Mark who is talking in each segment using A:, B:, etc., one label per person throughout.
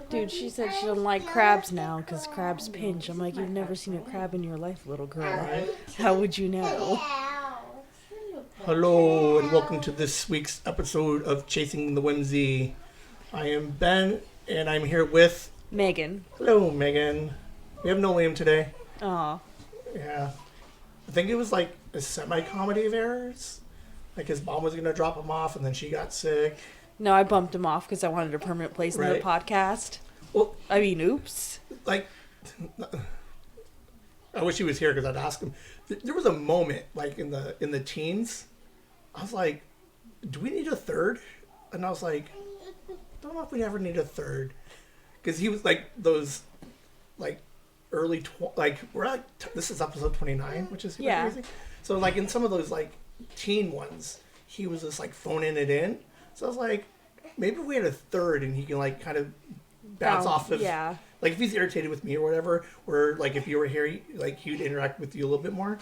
A: Dude, she said she doesn't like crabs now because crabs pinch. I'm like, you've never seen a crab in your life, little girl. How would you know?
B: Hello, and welcome to this week's episode of Chasing the Whimsy. I am Ben, and I'm here with...
A: Megan.
B: Hello, Megan. We have no Liam today.
A: Aw.
B: Yeah. I think it was like a semi-comedy of errors. Like his mom was going to drop him off, and then she got sick.
A: No, I bumped him off because I wanted a permanent place in the podcast.
B: Well,
A: I mean, oops.
B: like, I wish he was here because I'd ask him. There was a moment, like in the teens, I was like, "Do we need a third?" And I was like, "I don't know if we ever need a third," because he was like those, like early we're at this is episode 29, which is super crazy. So like in some of those like teen ones, he was just like phoning it in. So I was like, maybe if we had a third and he can like kind of bounce off of, like if he's irritated with me or whatever, or like if you were here, like he'd interact with you a little bit more.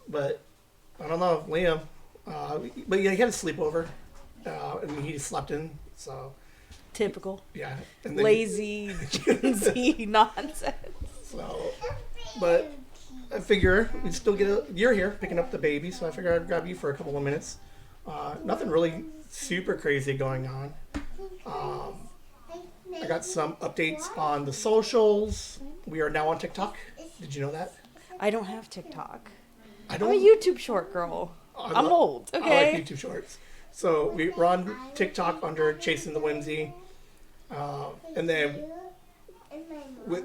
B: But I don't know, Liam. But yeah, he had a sleepover, and he slept in. So
A: typical.
B: Yeah. And then,
A: lazy, Gen Z nonsense.
B: So, but I figure we'd still you're here picking up the baby, so I figure I'd grab you for a couple of minutes. Nothing really super crazy going on. I got some updates on the socials. We are now on TikTok. Did you know that?
A: I don't have TikTok.
B: I'm
A: a YouTube short girl. I'm old, okay?
B: I like YouTube shorts. So we're on TikTok under Chasing the Whimsy. And then,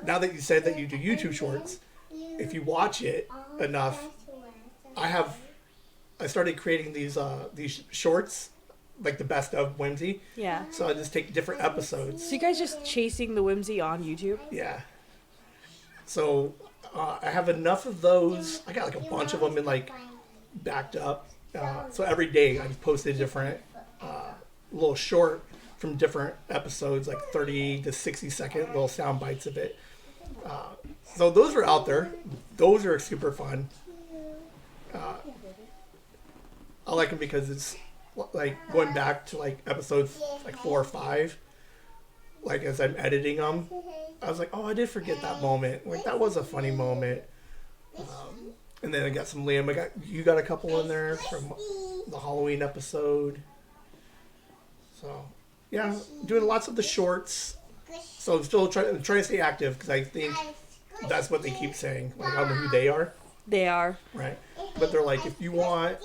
B: now that you said that you do YouTube shorts, if you watch it enough, I started creating these shorts, like the best of Whimsy.
A: Yeah.
B: So I just take different episodes.
A: So you guys just Chasing the Whimsy on YouTube?
B: Yeah. So I have enough of those. I got like a bunch of them in like backed up. So every day I post a different little short from different episodes, like 30 to 60-second little sound bites of it. So those are out there. Those are super fun. I like them because it's like going back to like episodes like 4 or 5. Like as I'm editing them, I was like, oh, I did forget that moment. Like that was a funny moment. And then I got some Liam. You got a couple in there from the Halloween episode. So yeah, doing lots of the shorts. So I'm still trying to stay active because I think that's what they keep saying. Like I don't know who they are.
A: They are.
B: Right. But they're like, if you want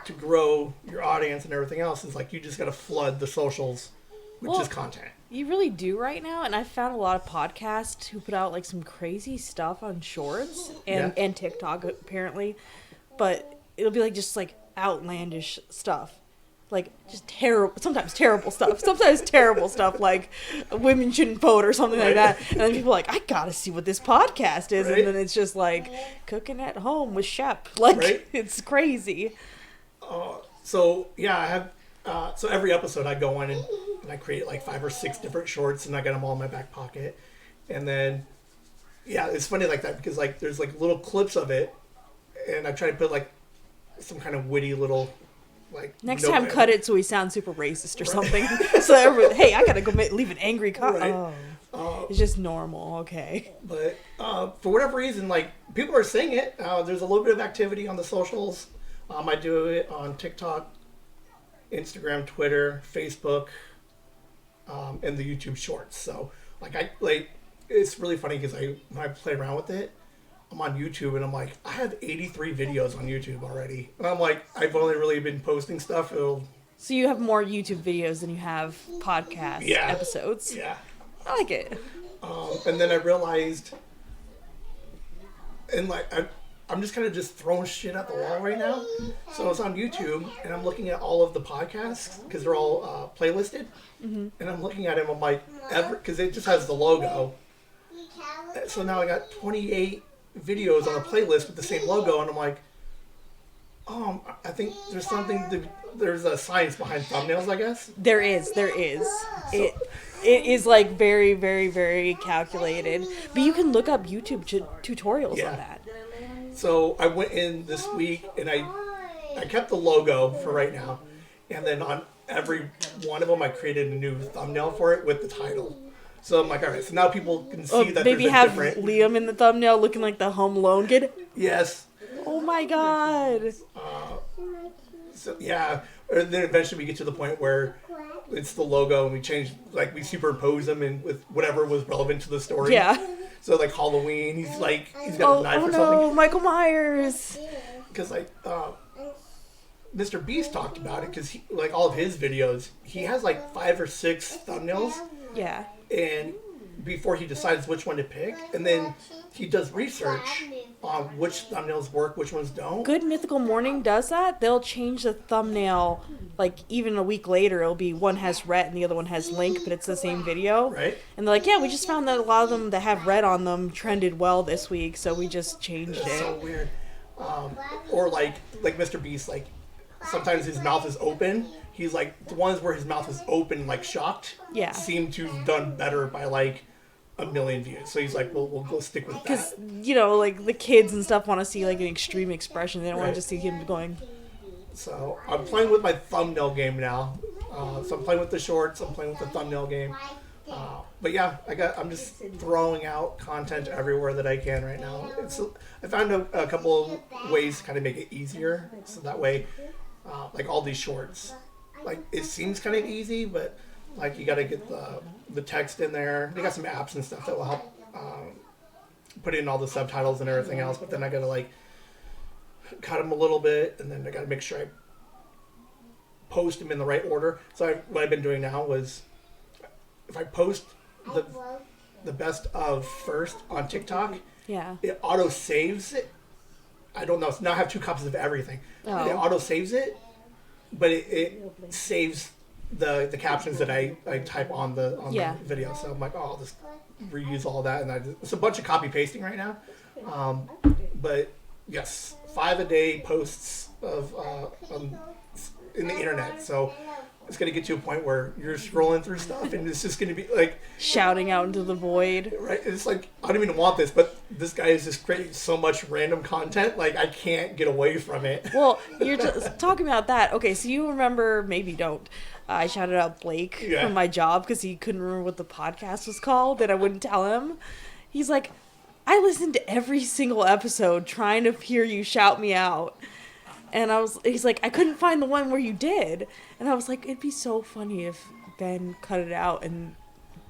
B: to grow your audience and everything else, it's like you just got to flood the socials with just content.
A: You really do right now, and I've found a lot of podcasts who put out like some crazy stuff on shorts and TikTok apparently, but it'll be like just like outlandish stuff. Like just sometimes terrible stuff like women shouldn't vote or something like that. And then people are like, I gotta see what this podcast is. And then it's just like cooking at home with Shep. Like it's crazy.
B: So yeah, I have, so every episode I go in and I create like 5 or 6 different shorts and I got them all in my back pocket. And then, yeah, it's funny like that because like there's like little clips of it and I try to put like some kind of witty little like
A: next time cut it so we sound super racist or something. So everybody, hey, I gotta go leave an angry comment. It's just normal, okay.
B: But for whatever reason, like people are saying it. There's a little bit of activity on the socials. I do it on TikTok, Instagram, Twitter, Facebook, and the YouTube Shorts. So it's really funny because when I play around with it, I'm on YouTube and I'm like, I have 83 videos on YouTube already. And I'm like, I've only really been posting stuff. So
A: you have more YouTube videos than you have podcast episodes.
B: Yeah.
A: I like it.
B: And then I realized, and like, I'm just kind of just throwing shit at the wall right now. So I was on YouTube and I'm looking at all of the podcasts because they're all playlisted. Mm-hmm. And I'm looking at them, I'm like, because it just has the logo. So now I got 28 videos on a playlist with the same logo, and I'm like, I think there's a science behind thumbnails, I guess.
A: There is. So, it is like very, very, very calculated. But you can look up YouTube tutorials on that.
B: So I went in this week and I kept the logo for right now, and then on every one of them, I created a new thumbnail for it with the title. So I'm like, all right, so now people can see that
A: maybe
B: there's a
A: have
B: different...
A: Liam in the thumbnail looking like the Home Alone kid.
B: Yes.
A: Oh my god.
B: So yeah, and then eventually we get to the point where it's the logo and we change, like we superimpose them in with whatever was relevant to the story.
A: Yeah.
B: So like Halloween, he's got a knife or something.
A: Oh no, Michael Myers.
B: Because like Mr. Beast talked about it because like all of his videos, he has like 5 or 6 thumbnails.
A: Yeah.
B: And before he decides which one to pick, and then he does research on which thumbnails work, which ones don't.
A: Good Mythical Morning does that. They'll change the thumbnail, like even a week later, it'll be one has Rhett and the other one has Link, but it's the same video.
B: Right.
A: And they're like, yeah, we just found that a lot of them that have Rhett on them trended well this week, so we just changed
B: It's
A: it.
B: so weird. Or like Mr. Beast, like sometimes his mouth is open. He's like the ones where his mouth is open, like shocked.
A: Yeah.
B: Seem to have done better by like 1 million views. So he's like, we'll go stick with that.
A: Because, you know, like the kids and stuff want to see like an extreme expression. They don't want
B: Right.
A: to just see him going.
B: So I'm playing with my thumbnail game now. So I'm playing with the shorts. I'm playing with the thumbnail game. But yeah, I'm just throwing out content everywhere that I can right now. I found a couple of ways to kind of make it easier. So that way, like all these shorts, like it seems kind of easy, but like you got to get the text in there. They got some apps and stuff that will help put in all the subtitles and everything else. But then I got to like cut them a little bit, and then I got to make sure I post them in the right order. So what I've been doing now was if I post the best of first on TikTok,
A: Yeah.
B: it auto saves it. I don't know. Now I have 2 copies of everything.
A: Oh.
B: It auto saves it, but it saves the captions that I type on the video. So I'm like, oh, I'll just reuse all that, and it's a bunch of copy pasting right now. But yes, 5 a day posts of in the internet. So it's gonna get to a point where you're scrolling through stuff, and it's just gonna be like
A: Shouting out into the void.
B: right. It's like I don't even want this, but this guy is just creating so much random content. Like I can't get away from it.
A: Well, you're just talking about that. Okay, so you remember, maybe don't. I shouted out Blake from my job because he couldn't remember what the podcast was called, and I wouldn't tell him. He's like, I listened to every single episode trying to hear you shout me out. And he's like, I couldn't find the one where you did. And I was like, it'd be so funny if Ben cut it out and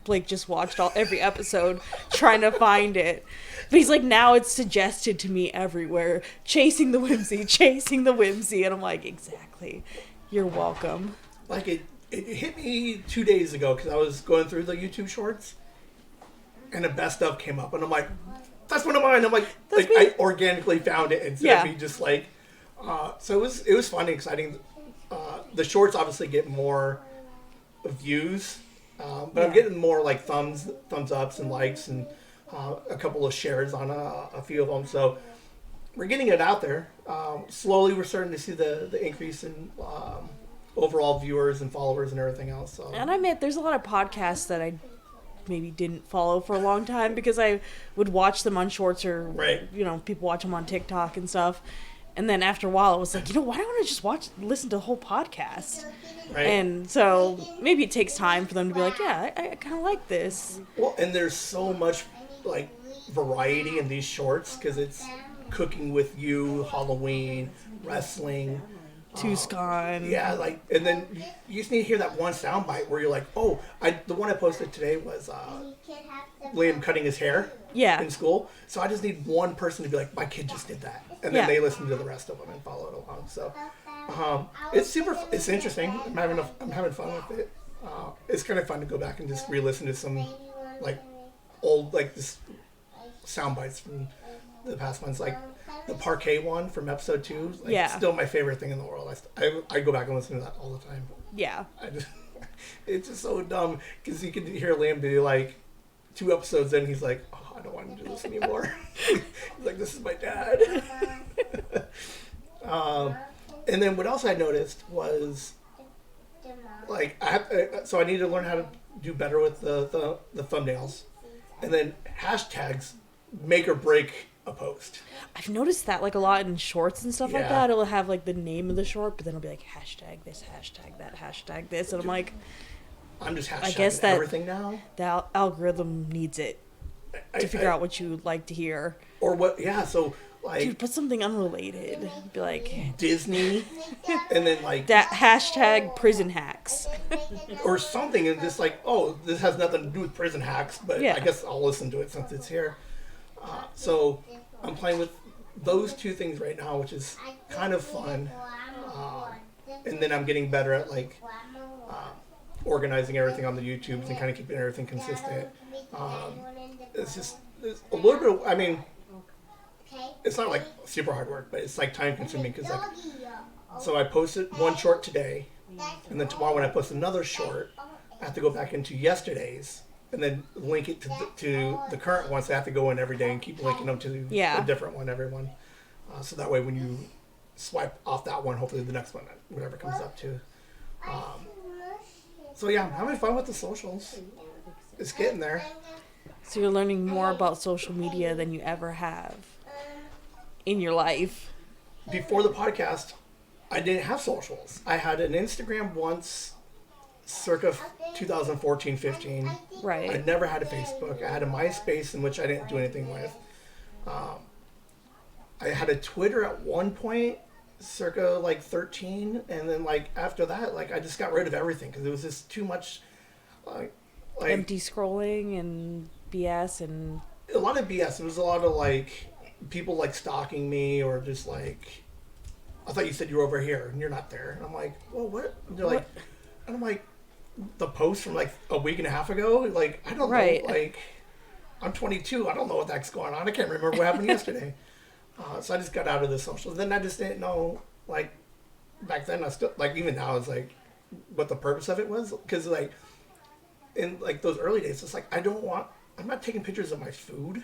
A: Blake just watched every episode trying to find it. But he's like, now it's suggested to me everywhere. Chasing the Whimsy, chasing the Whimsy. And I'm like, exactly. You're welcome.
B: Like it hit me 2 days ago because I was going through the YouTube shorts, and the best stuff came up, and I'm like, that's one of mine. I'm like I organically found it instead of me just like. So it was fun and exciting. The shorts obviously get more views, but I'm getting more like thumbs ups and likes and a couple of shares on a few of them. So we're getting it out there. Slowly, we're starting to see the increase in overall viewers and followers and everything else. So.
A: And I admit, there's a lot of podcasts that I maybe didn't follow for a long time because I would watch them on shorts or people watch them on TikTok and stuff. And then after a while, it was like, why don't I just listen to the whole podcast?
B: Right.
A: And so maybe it takes time for them to be like, yeah, I kind of like this.
B: Well, and there's so much like variety in these shorts because it's cooking with you, Halloween, wrestling.
A: Tucson.
B: Yeah, like, and then you just need to hear that one soundbite where you're like, oh, the one I posted today was Liam cutting his hair in school. So I just need one person to be like, my kid just did that. And then they listen to the rest of them and follow it along. So it's interesting. I'm having fun with it. It's kind of fun to go back and just re-listen to some like old like this sound bites from the past ones, like the parquet one from episode 2. Like, still my favorite thing in the world. I go back and listen to that all the time.
A: Yeah.
B: It's just so dumb because you can hear Liam be like 2 episodes in, he's like, oh, I don't want to do this anymore. He's like, this is my dad. And then what else I noticed was like I need to learn how to do better with the thumbnails, and then hashtags make or break a post.
A: I've noticed that like a lot in shorts and stuff like
B: Yeah.
A: that. It'll have like the name of the short, but then it'll be like hashtag this, hashtag that, hashtag this, and I'm like,
B: I'm just hashtagging
A: I guess that
B: everything now.
A: the algorithm needs it to figure out what you would like to hear.
B: Or what? Yeah. So like,
A: Dude, put something unrelated. Be like
B: Disney, and then like
A: that hashtag prison hacks.
B: or something, and just like, oh, this has nothing to do with prison hacks, but
A: Yeah.
B: I guess I'll listen to it since it's here. So I'm playing with those two things right now, which is kind of fun. And then I'm getting better at like organizing everything on the YouTubes and kind of keeping everything consistent. It's a little bit. I mean, it's not like super hard work, but it's like time consuming because like. So I posted one short today, and then tomorrow when I post another short, I have to go back into yesterday's and then link it to the current one. So I have to go in every day and keep linking them to a different one, every one. So that way when you swipe off that one, hopefully the next one, whatever comes up to. So yeah, I'm having fun with the socials. It's getting there.
A: So you're learning more about social media than you ever have in your life.
B: Before the podcast, I didn't have socials. I had an Instagram once, circa 2014-15.
A: Right.
B: I never had a Facebook. I had a MySpace in which I didn't do anything with. I had a Twitter at one point, circa like 13, and then like after that, like I just got rid of everything because it was just too much, like
A: empty scrolling and BS and
B: a lot of BS. It was a lot of like people like stalking me or just like, I thought you said you were over here and you're not there. And I'm like, well, what? And they're like, and I'm like, the post from like a week and a half ago. Like I don't know. Like I'm 22. I don't know what the heck's going on. I can't remember what happened yesterday. So I just got out of the socials. Then I just didn't know, like, back then I still, like, even now it's like, what the purpose of it was. Because, like, in, like, those early days, it's like, I'm not taking pictures of my food.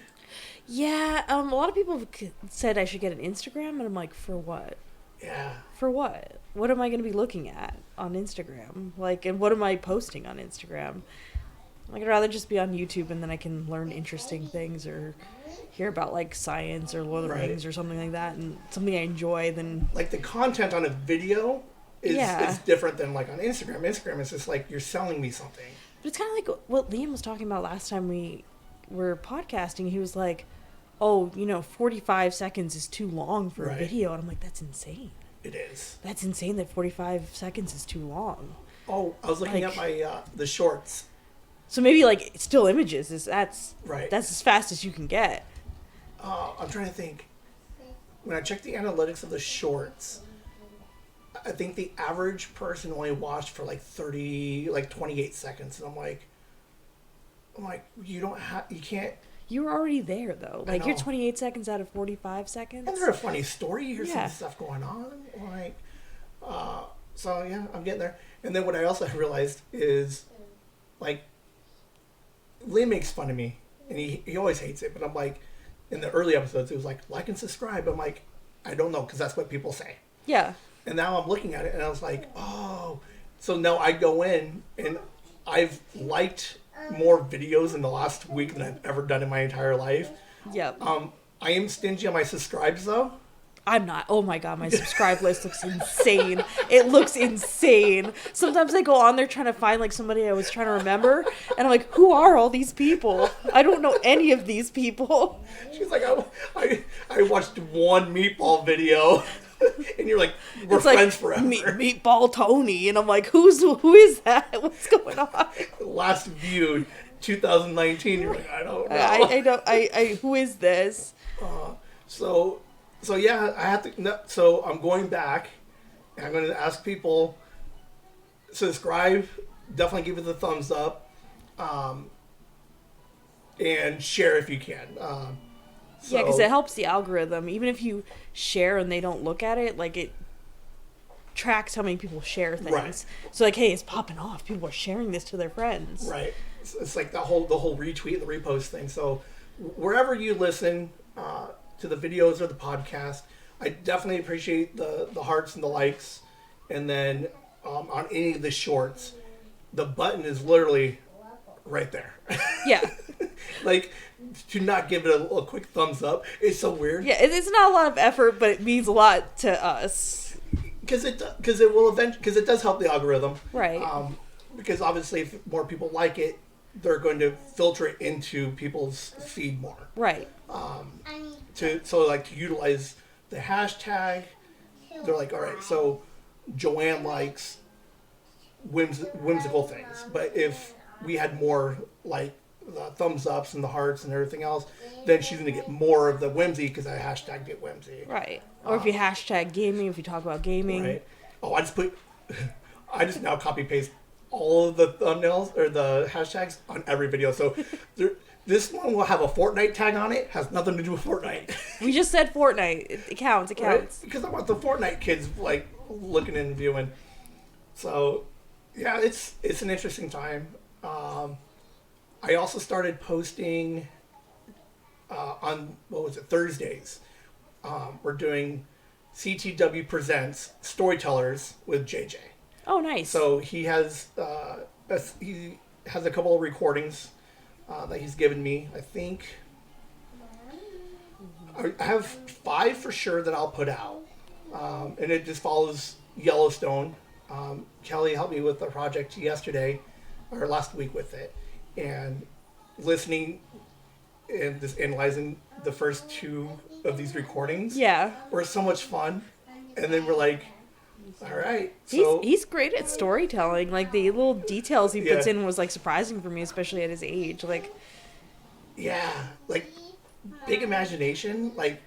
A: Yeah, a lot of people said I should get an Instagram, and I'm like, for what?
B: Yeah.
A: For what? What am I going to be looking at on Instagram? Like, and what am I posting on Instagram? Like, I'd rather just be on YouTube, and then I can learn interesting things or hear about like science or Lord of the Rings or something like that, and something I enjoy. Than
B: like the content on a video is different than like on Instagram. Instagram is just like you're selling me something.
A: But it's kind of like what Liam was talking about last time we were podcasting. He was like, "Oh, 45 seconds is too long for a video," and I'm like, "That's insane."
B: It is.
A: That's insane that 45 seconds is too long.
B: Oh, I was looking at my the shorts.
A: So maybe like still images that's
B: right.
A: That's as fast as you can get.
B: I'm trying to think. When I checked the analytics of the shorts, I think the average person only watched for like 28 seconds, and I'm like, you can't.
A: You were already there though. Like you're 28 seconds out of 45 seconds.
B: And they're a funny story. You hear some stuff going on, like. So yeah, I'm getting there. And then what I also realized is, like, Liam makes fun of me, and he always hates it, but I'm like. In the early episodes, it was like and subscribe. I'm like, I don't know, because that's what people say.
A: Yeah.
B: And now I'm looking at it, and I was like, oh. So now I go in, and I've liked more videos in the last week than I've ever done in my entire life.
A: Yep.
B: I am stingy on my subscribes, though.
A: I'm not. Oh my god, my subscribe list looks insane. It looks insane. Sometimes I go on there trying to find like somebody I was trying to remember, and I'm like, who are all these people? I don't know any of these people.
B: She's like, I watched one meatball video, and you're like, we're friends forever.
A: Meatball Tony, and I'm like, who is that? What's going on?
B: Last viewed 2019. You're like, I don't know.
A: I don't. Who is this?
B: So yeah, I have to. No, so I'm going back. And I'm going to ask people subscribe. Definitely give it the thumbs up, and share if you can.
A: Yeah, because it helps the algorithm. Even if you share and they don't look at it, like it tracks how many people share things.
B: Right.
A: So like, hey, it's popping off. People are sharing this to their friends.
B: Right. It's like the whole retweet, the repost thing. So wherever you listen. To the videos or the podcast, I definitely appreciate the hearts and the likes, and then on any of the shorts, the button is literally right there.
A: Yeah.
B: Like to not give it a quick thumbs up is so weird.
A: Yeah, it's not a lot of effort, but it means a lot to us.
B: Because it does help the algorithm.
A: Right.
B: Because obviously, if more people like it, they're going to filter it into people's feed more.
A: Right.
B: To utilize the hashtag, they're like, all right, so Joanne likes whimsical things, but if we had more like the thumbs ups and the hearts and everything else, then she's going to get more of the whimsy because I hashtagged it whimsy.
A: Right. Or if you hashtag gaming, if you talk about gaming.
B: Right. Oh, I just now copy paste all of the thumbnails or the hashtags on every video. So this one will have a Fortnite tag on it. Has nothing to do with Fortnite.
A: We just said Fortnite. It counts. It counts.
B: Right? Because I want the Fortnite kids like looking and viewing. So yeah, it's an interesting time. I also started posting on Thursdays. We're doing CTW Presents Storytellers with JJ.
A: Oh, nice.
B: So he has a couple of recordings that he's given me. I think I have 5 for sure that I'll put out, and it just follows Yellowstone. Kelly helped me with the project yesterday or last week with it, and listening and just analyzing the first 2 of these recordings.
A: Yeah,
B: were so much fun, and then we're like, all right. So
A: he's great at storytelling. Like the little details he puts in was like surprising for me, especially at his age. Like,
B: yeah, like big imagination. Like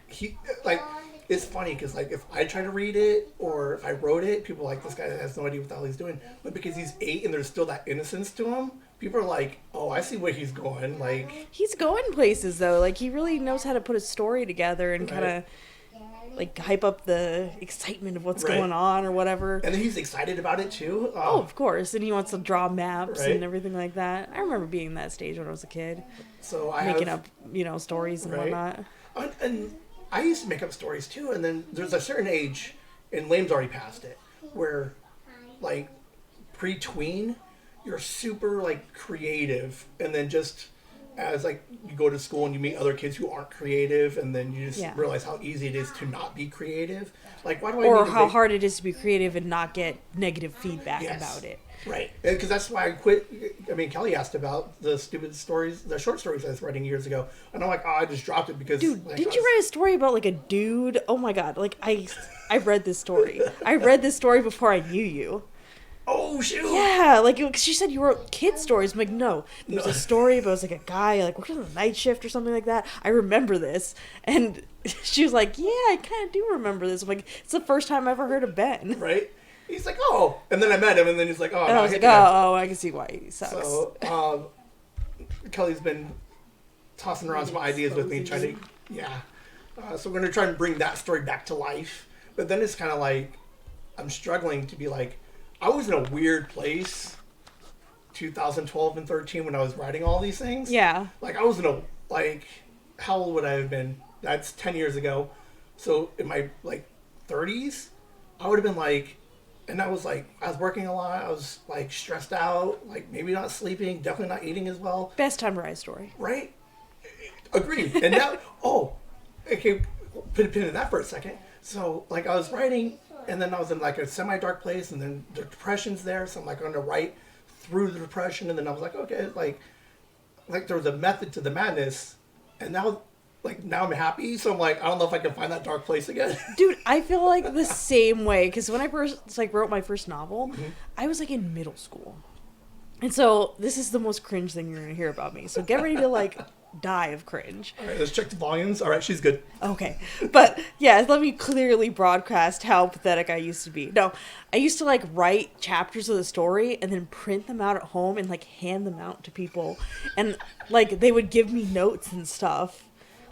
B: it's funny because like if I try to read it or if I wrote it, people are like, this guy has no idea what the hell he's doing. But because he's 8 and there's still that innocence to him, people are like, oh, I see where he's going. Like
A: he's going places though. Like he really knows how to put a story together and kind of like hype up the excitement of what's going on or whatever.
B: And then he's excited about it too.
A: Oh, of course. And he wants to draw maps and everything like that. I remember being that stage when I was a kid.
B: So
A: making up, stories and whatnot.
B: And I used to make up stories too. And then there's a certain age, and Lame's already passed it, where like pre-tween, you're super like creative, and then just as like you go to school and you meet other kids who aren't creative, and then you just realize how easy it is to not be creative. Like, why do I?
A: Or how hard it is to be creative and not get negative feedback about it.
B: Right, because that's why I quit. I mean, Kelly asked about the stupid stories, the short stories I was writing years ago, and I'm like, oh, I just dropped it because.
A: Dude, didn't you write a story about like a dude? Oh my god! Like I read this story. I read this story before I knew you.
B: Oh shoot!
A: Yeah, like she said you wrote kid stories. I'm like, no, there's a story about like a guy like working on a night shift or something like that. I remember this, and she was like, yeah, I kind of do remember this. I'm like, it's the first time I ever heard of Ben.
B: Right? He's like, oh, and then I met him, and then he's like, oh,
A: and I was like, oh, I can see why he sucks.
B: So, Kelly's been tossing around some ideas with me, trying to, so we're gonna try and bring that story back to life. But then it's kind of like I'm struggling to be like. I was in a weird place 2012 and 13 when I was writing all these things.
A: Yeah.
B: Like I was in a, like, how old would I have been? That's 10 years ago. So in my like 30s, I would have been like, and I was working a lot. I was like stressed out, like maybe not sleeping, definitely not eating as well.
A: Best time to write a story.
B: Right? Agreed. And now, okay, put a pin in that for a second. So like I was writing, and then I was in like a semi-dark place, and then the depression's there, so I'm like going to write through the depression, and then I was like, okay, like there was a method to the madness, and now I'm happy, so I'm like, I don't know if I can find that dark place again.
A: Dude, I feel like the same way, because when I first like wrote my first novel, I was like in middle school, and so this is the most cringe thing you're gonna hear about me. So get ready to like die of cringe.
B: All right, let's check the volumes. All right, she's good.
A: Okay. But yeah, let me clearly broadcast how pathetic I used to be. No, I used to like write chapters of the story and then print them out at home and like hand them out to people. And like they would give me notes and stuff.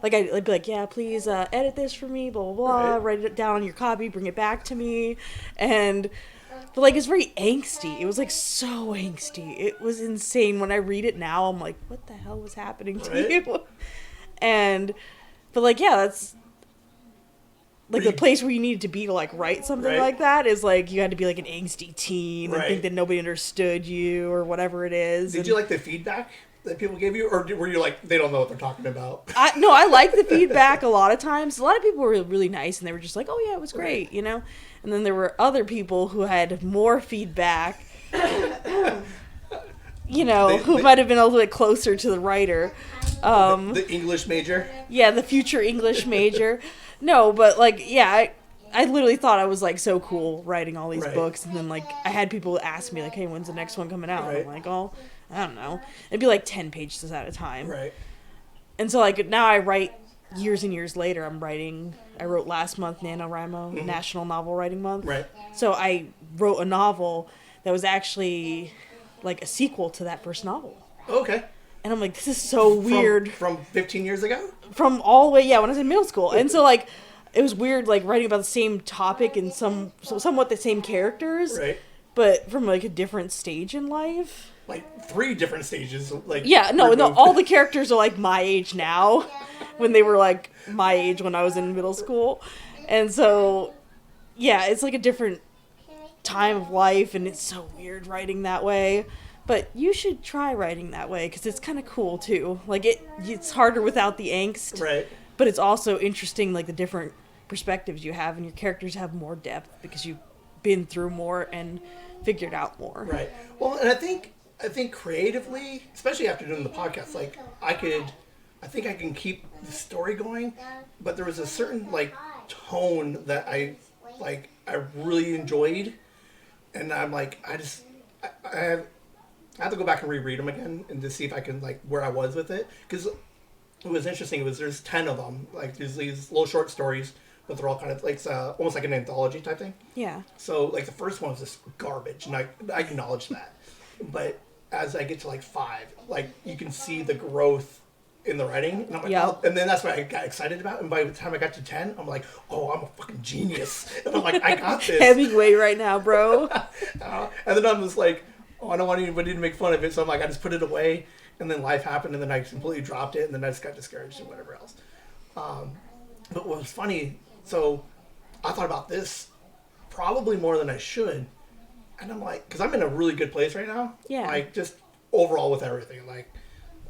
A: Like I'd be like, yeah, please edit this for me, blah, blah, blah. Right. Write it down on your copy, bring it back to me. But like it's very angsty. It was like so angsty. It was insane. When I read it now, I'm like, what the hell was happening to you? But like, yeah, that's like the place where you needed to be to like write something like that is like you had to be like an angsty teen and think that nobody understood you or whatever it is.
B: Did you like the feedback that people gave you, or were you like, they don't know what they're talking about?
A: No, I like the feedback a lot of times. A lot of people were really nice, and they were just like, oh yeah, it was great, you know? And then there were other people who had more feedback, you know, who might have been a little bit closer to the writer.
B: The English major?
A: Yeah, the future English major. No, but like, yeah, I literally thought I was like so cool writing all these books, and then like I had people ask me like, hey, when's the next one coming out? And I'm like, oh, I don't know. It'd be like 10 pages at a time.
B: Right.
A: And so like now I write years and years later. I wrote last month NaNoWriMo, National Novel Writing Month.
B: Right.
A: So I wrote a novel that was actually like a sequel to that first novel.
B: Okay.
A: And I'm like, this is so weird.
B: From 15 years ago?
A: From all the way, yeah, when I was in middle school. And so like, it was weird like writing about the same topic and somewhat the same characters.
B: Right.
A: But from like a different stage in life.
B: Like 3 different stages. Like
A: yeah, no, all the characters are like my age now, when they were like my age when I was in middle school, and so yeah, it's like a different time of life, and it's so weird writing that way. But you should try writing that way because it's kind of cool too. Like it's harder without the angst,
B: right?
A: But it's also interesting, like the different perspectives you have, and your characters have more depth because you've been through more and figured out more.
B: Right. Well, and I think creatively, especially after doing the podcast, like I think I can keep the story going, but there was a certain like tone that I really enjoyed, and I'm like, I have to go back and reread them again and to see if I can like where I was with it, because it was interesting. There's 10 of them, like there's these little short stories, but they're all kind of like it's almost like an anthology type thing.
A: Yeah.
B: So like the first one was just garbage, and I acknowledge that, but as I get to like 5, like you can see the growth in the writing, and I'm like, oh, and then that's what I got excited about. And by the time I got to 10, I'm like, oh, I'm a fucking genius, and I'm like, I got this.
A: Hemingway right now, bro.
B: And then I'm just like, oh, I don't want anybody to make fun of it, so I'm like, I just put it away, and then life happened, and then I completely dropped it, and then I just got discouraged and whatever else. But what was funny, so I thought about this probably more than I should. And I'm like, because I'm in a really good place right now.
A: Yeah.
B: Like, just overall with everything. Like,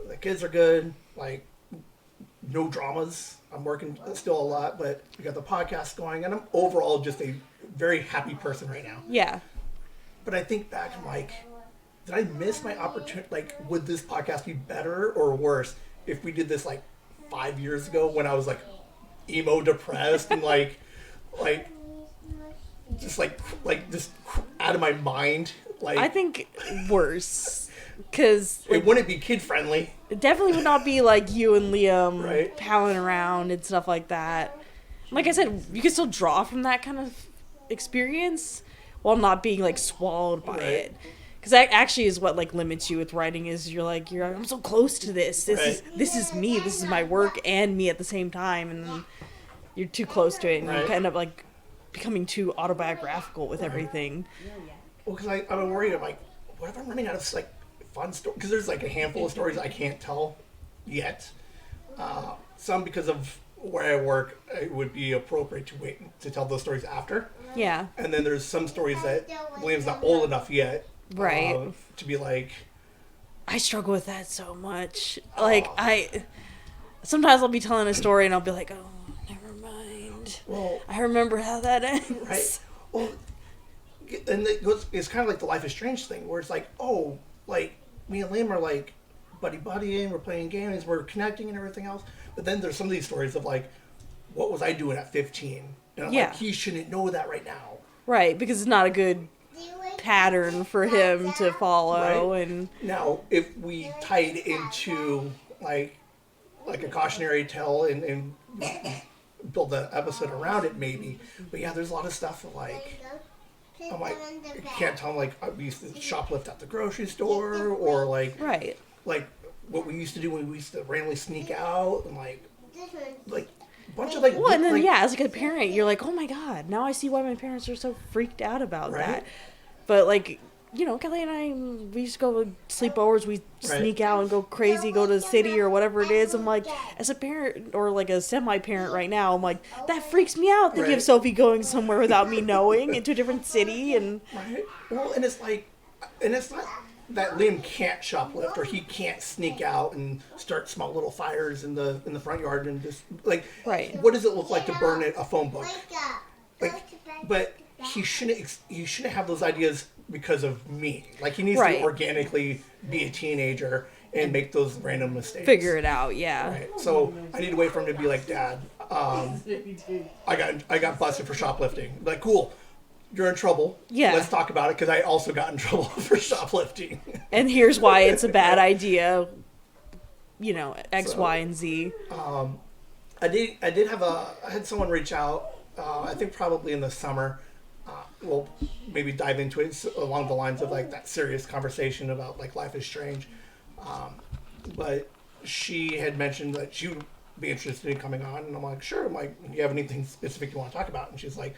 B: the kids are good. Like, no dramas. I'm working still a lot, but we got the podcast going. And I'm overall just a very happy person right now.
A: Yeah.
B: But I think back, I'm like, did I miss my opportunity? Like, would this podcast be better or worse if we did this, like, 5 years ago when I was, like, emo depressed and, like... just just out of my mind. Like
A: I think worse, because
B: it wouldn't be kid friendly.
A: It definitely would not be like you and Liam
B: palling
A: around and stuff like that. Like I said, you can still draw from that kind of experience while not being like swallowed by it. Because that actually is what like limits you with writing. Is you're like I'm so close to this. This is me. This is my work and me at the same time, and then you're too close to it, and you kind of like becoming too autobiographical with everything.
B: Well, because I'm worried. I'm like, what if I'm running out of like fun stories? Because there's like a handful of stories I can't tell yet. Some because of where I work, it would be appropriate to wait to tell those stories after.
A: Yeah.
B: And then there's some stories that William's not old enough yet.
A: Right.
B: To be like.
A: I struggle with that so much. Like sometimes I'll be telling a story and I'll be like, oh.
B: Well,
A: I remember how that ends.
B: Right. Well, and it's kind of like the Life is Strange thing, where it's like, oh, like me and Liam are like buddying, we're playing games, we're connecting and everything else. But then there's some of these stories of like, what was I doing at 15? And I'm like, he shouldn't know that right now.
A: Right, because it's not a good pattern for him to follow.
B: Right?
A: And
B: now, if we tied into like a cautionary tale and build the episode around it, maybe. But yeah, there's a lot of stuff like I'm like, I can't tell them like we used to shoplift at the grocery store, or like like what we used to do when we used to randomly sneak out, and like a bunch of like.
A: Well, and then as like a parent, you're like, oh my god, now I see why my parents are so freaked out about that. But like, you know, Kelly and I, we used to go to sleepovers, we sneak out and go crazy, go to the city or whatever it is. I'm like, as a parent or like a semi-parent right now, I'm like, that freaks me out, thinking of Sophie going somewhere without me knowing, into a different city. And
B: well, and it's like, and it's not, that Liam can't shoplift or he can't sneak out and start small little fires in the front yard and just like what does it look like to burn a phone book? Like, but he shouldn't have those ideas because of me. Like he needs to organically be a teenager and make those random mistakes.
A: Figure it out, yeah.
B: Right. So I need to wait for him to be like, Dad, I got busted for shoplifting. Like, cool. You're in trouble.
A: Yeah.
B: Let's talk about it because I also got in trouble for shoplifting.
A: And here's why it's a bad idea. You know, X, Y, and Z.
B: I had someone reach out. I think probably in the summer. We'll maybe dive into it along the lines of like that serious conversation about like life is strange. But she had mentioned that she would be interested in coming on, and I'm like, sure. I'm like, do you have anything specific you want to talk about? And she's like,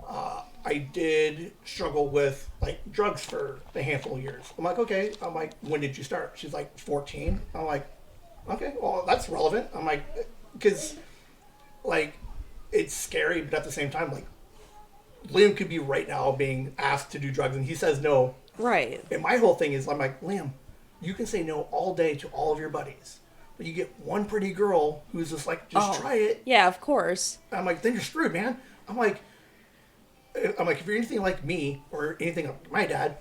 B: I did struggle with like drugs for a handful of years. I'm like, okay. I'm like, when did you start? She's like 14. I'm like, okay, well that's relevant. I'm like, because like it's scary, but at the same time, like Liam could be right now being asked to do drugs, and he says no.
A: Right.
B: And my whole thing is, I'm like, Liam, you can say no all day to all of your buddies, but you get one pretty girl who's just like, try it.
A: Yeah, of course.
B: I'm like, then you're screwed, man. I'm like, if you're anything like me or anything like my dad,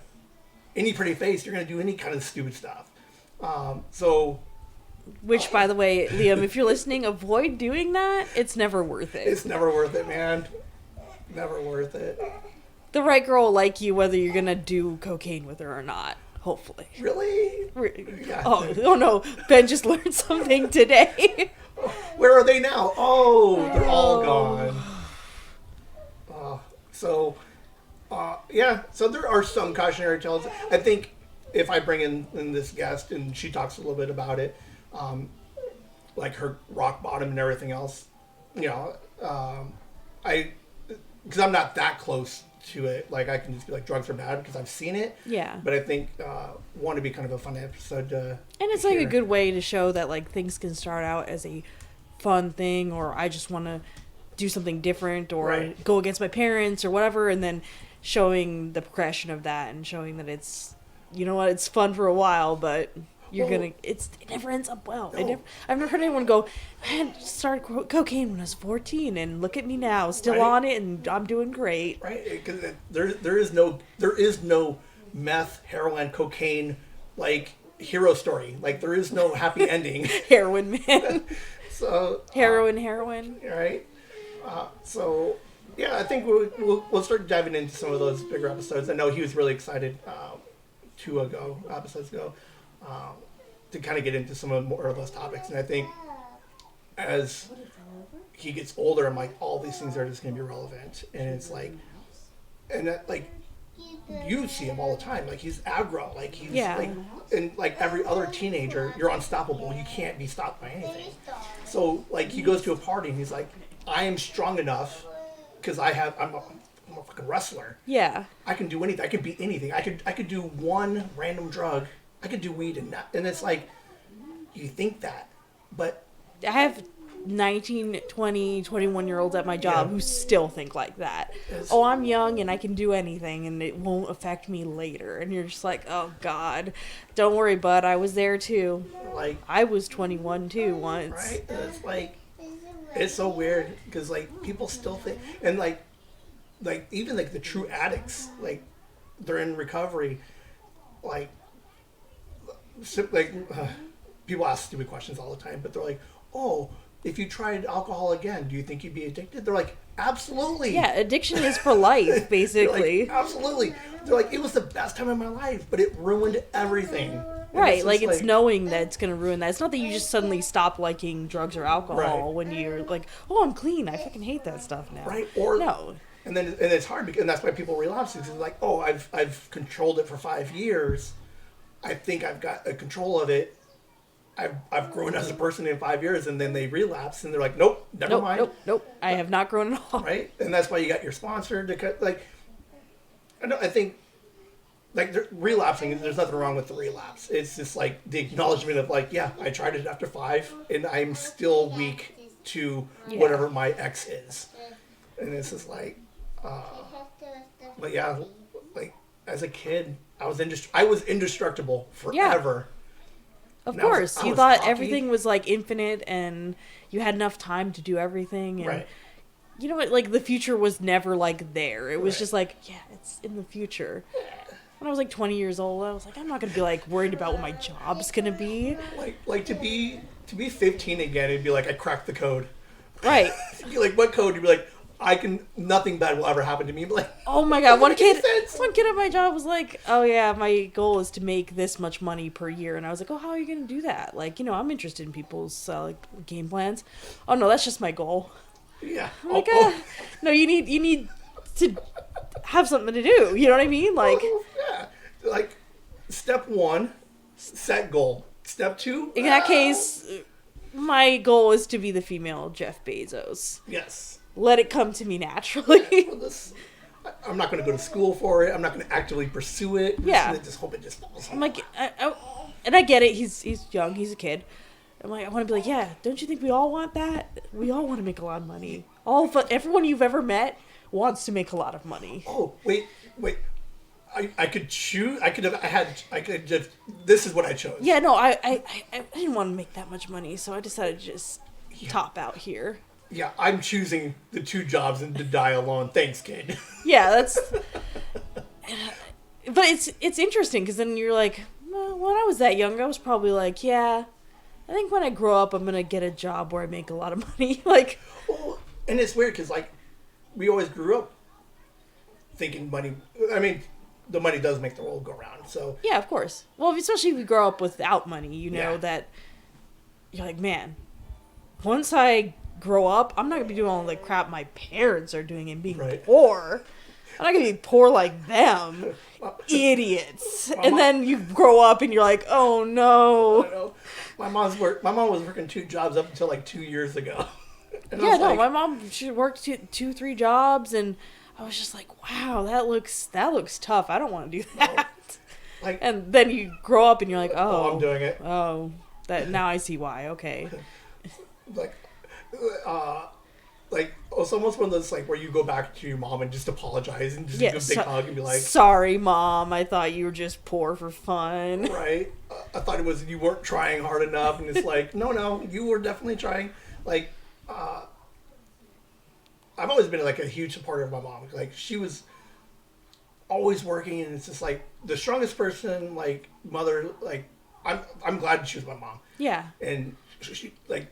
B: any pretty face, you're gonna do any kind of stupid stuff.
A: Which, by the way, Liam, if you're listening, avoid doing that. It's never worth it.
B: It's never worth it, man. Never worth it.
A: The right girl will like you whether you're gonna do cocaine with her or not. Hopefully.
B: Really?
A: Yeah. Oh no, Ben just learned something today.
B: Where are they now? Oh, they're all gone. So there are some cautionary tales. I think if I bring in this guest and she talks a little bit about it, like her rock bottom and everything else, you know, because I'm not that close to it. Like I can just be like, drugs are bad because I've seen it.
A: Yeah.
B: But I think one to be kind of a fun episode to
A: and it's like a good way to show that like things can start out as a fun thing, or I just want to do something different, or go against my parents or whatever, and then showing the progression of that and showing that it's, you know what, it's fun for a while, but it never ends up well. No. I've never heard anyone go, I started cocaine when I was 14 and look at me now, still on it, and I'm doing great.
B: Right, because there is no meth, heroin, cocaine like hero story. Like there is no happy ending.
A: Heroin man.
B: So
A: heroin.
B: Right. I think we'll start diving into some of those bigger episodes. I know he was really excited 2 episodes ago. To kind of get into some of more of those topics. And I think as he gets older, I'm like, all these things are just going to be relevant. And it's like, and that, like, you see him all the time. Like, he's aggro. Like, he's like, and like every other teenager, you're unstoppable. You can't be stopped by anything. So, like, he goes to a party and he's like, I am strong enough because I'm a fucking wrestler.
A: Yeah.
B: I can do anything. I can beat anything. I could do one random drug. I could do weed and it's like, you think that, but
A: I have 19, 20, 21-year-olds at my job who still think like that. Oh, I'm young and I can do anything and it won't affect me later. And you're just like, oh God, don't worry, bud. I was there too.
B: Like,
A: I was 21 too once.
B: Right? And it's like, it's so weird because like people still think, and like even like the true addicts, like they're in recovery, like people ask stupid questions all the time, but they're like, oh, if you tried alcohol again, do you think you'd be addicted? They're like, absolutely.
A: Yeah, addiction is for life, basically.
B: Like, absolutely. They're like, it was the best time of my life, but it ruined everything.
A: Right, it's knowing that it's going to ruin that. It's not that you just suddenly stop liking drugs or alcohol when you're like, oh, I'm clean. I fucking hate that stuff now.
B: Right, or
A: no.
B: And it's hard, because, and that's why people relapse. It's like, oh, I've controlled it for 5 years. I think I've got a control of it. I've grown as a person in 5 years, and then they relapse, and they're like, nope, never mind.
A: Nope. I have not grown at all.
B: Right, and that's why you got your sponsor to cut. Like, I think, like relapsing, there's nothing wrong with the relapse. It's just like the acknowledgement of like, yeah, I tried it after 5, and I'm still weak to whatever my ex is, and it's just like, but yeah, like as a kid, I was indestructible forever.
A: Of
B: And
A: course,
B: I
A: you
B: was
A: thought
B: cocky.
A: everything was like infinite, and you had enough time to do everything. And
B: Right.
A: you know what? Like the future was never like there. It was
B: Right.
A: just like, yeah, it's in the future. When I was like 20 years old, I was like, I'm not gonna be like worried about what my job's gonna be.
B: Like to be 15 again, it'd be like I cracked the code.
A: Right.
B: You'd be like, what code? You'd be like, nothing bad will ever happen to me. But like,
A: Oh my god, one
B: doesn't make
A: kid
B: any sense.
A: one kid at my job was like, oh yeah, my goal is to make this much money per year. And I was like, oh, how are you gonna do that? Like, you know, I'm interested in people's like game plans. Oh no, that's just my goal.
B: Yeah.
A: I'm like, no, you need to have something to do. You know what I mean? Like,
B: yeah. Like, step 1, set goal. Step 2.
A: in that case, my goal is to be the female Jeff Bezos.
B: Yes.
A: Let it come to me naturally.
B: Well, I'm not going to go to school for it. I'm not going to actively pursue it.
A: Yeah.
B: Just hope it just falls.
A: I'm like, and I get it. He's young. He's a kid. I'm like, I want to be like, yeah. Don't you think we all want that? We all want to make a lot of money. Everyone you've ever met wants to make a lot of money.
B: Oh, wait. I could choose. I could just. This is what I chose.
A: Yeah, no, I didn't want to make that much money, so I decided to just top out here.
B: Yeah, I'm choosing the 2 jobs and to die alone. Thanks, kid.
A: Yeah, that's. But it's interesting because then you're like, well, when I was that young, I was probably like, yeah, I think when I grow up, I'm gonna get a job where I make a lot of money. Like,
B: Well, and it's weird because like we always grew up thinking money. I mean, the money does make the world go round. So
A: yeah, of course. Well, especially if you grow up without money, you know
B: Yeah.
A: that you're like, man, once I grow up, I'm not gonna be doing all the crap my parents are doing and being
B: Right.
A: poor. I'm not gonna be poor like them, idiots. And then you grow up and you're like, oh
B: I
A: no.
B: know. My mom was working 2 jobs up until like 2 years ago. And I
A: Yeah,
B: was
A: no,
B: like,
A: my mom, she worked 3 jobs, and I was just like, wow, that looks tough. I don't want to do that.
B: like
A: And then you grow up and you're like,
B: oh,
A: oh,
B: I'm doing it.
A: oh, that now I see why. Okay.
B: Like it's almost one of those like where you go back to your mom and just apologize and just
A: Yeah,
B: give a big hug and be like,
A: sorry, mom. I thought you were just poor for fun.
B: right? I thought it was you weren't trying hard enough, and it's like, no, you were definitely trying. Like, I've always been like a huge supporter of my mom. Like, she was always working, and it's just like the strongest person, like mother. Like, I'm glad she was my mom,
A: Yeah.
B: and she like,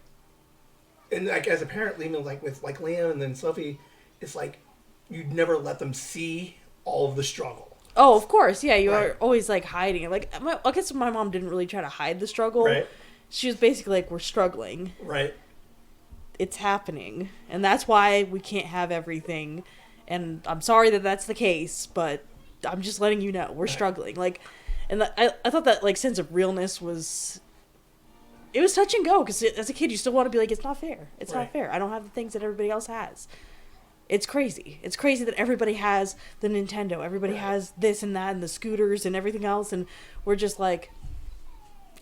B: and like as a parent, even like with like Liam and then Sophie, it's like you'd never let them see all of the struggle.
A: Oh, of course. Yeah, you
B: Right.
A: are always like hiding it. Like, I guess my mom didn't really try to hide the struggle.
B: Right.
A: She was basically like, we're struggling.
B: Right.
A: It's happening, and that's why we can't have everything. And I'm sorry that that's the case, but I'm just letting you know we're struggling. Like, and I thought that like sense of realness was, it was touch and go, because as a kid you still want to be like, it's not fair. It's
B: Right.
A: not fair. I don't have the things that everybody else has. It's crazy. It's crazy that everybody has the Nintendo. Everybody
B: Right.
A: has this and that and the scooters and everything else, and we're just like,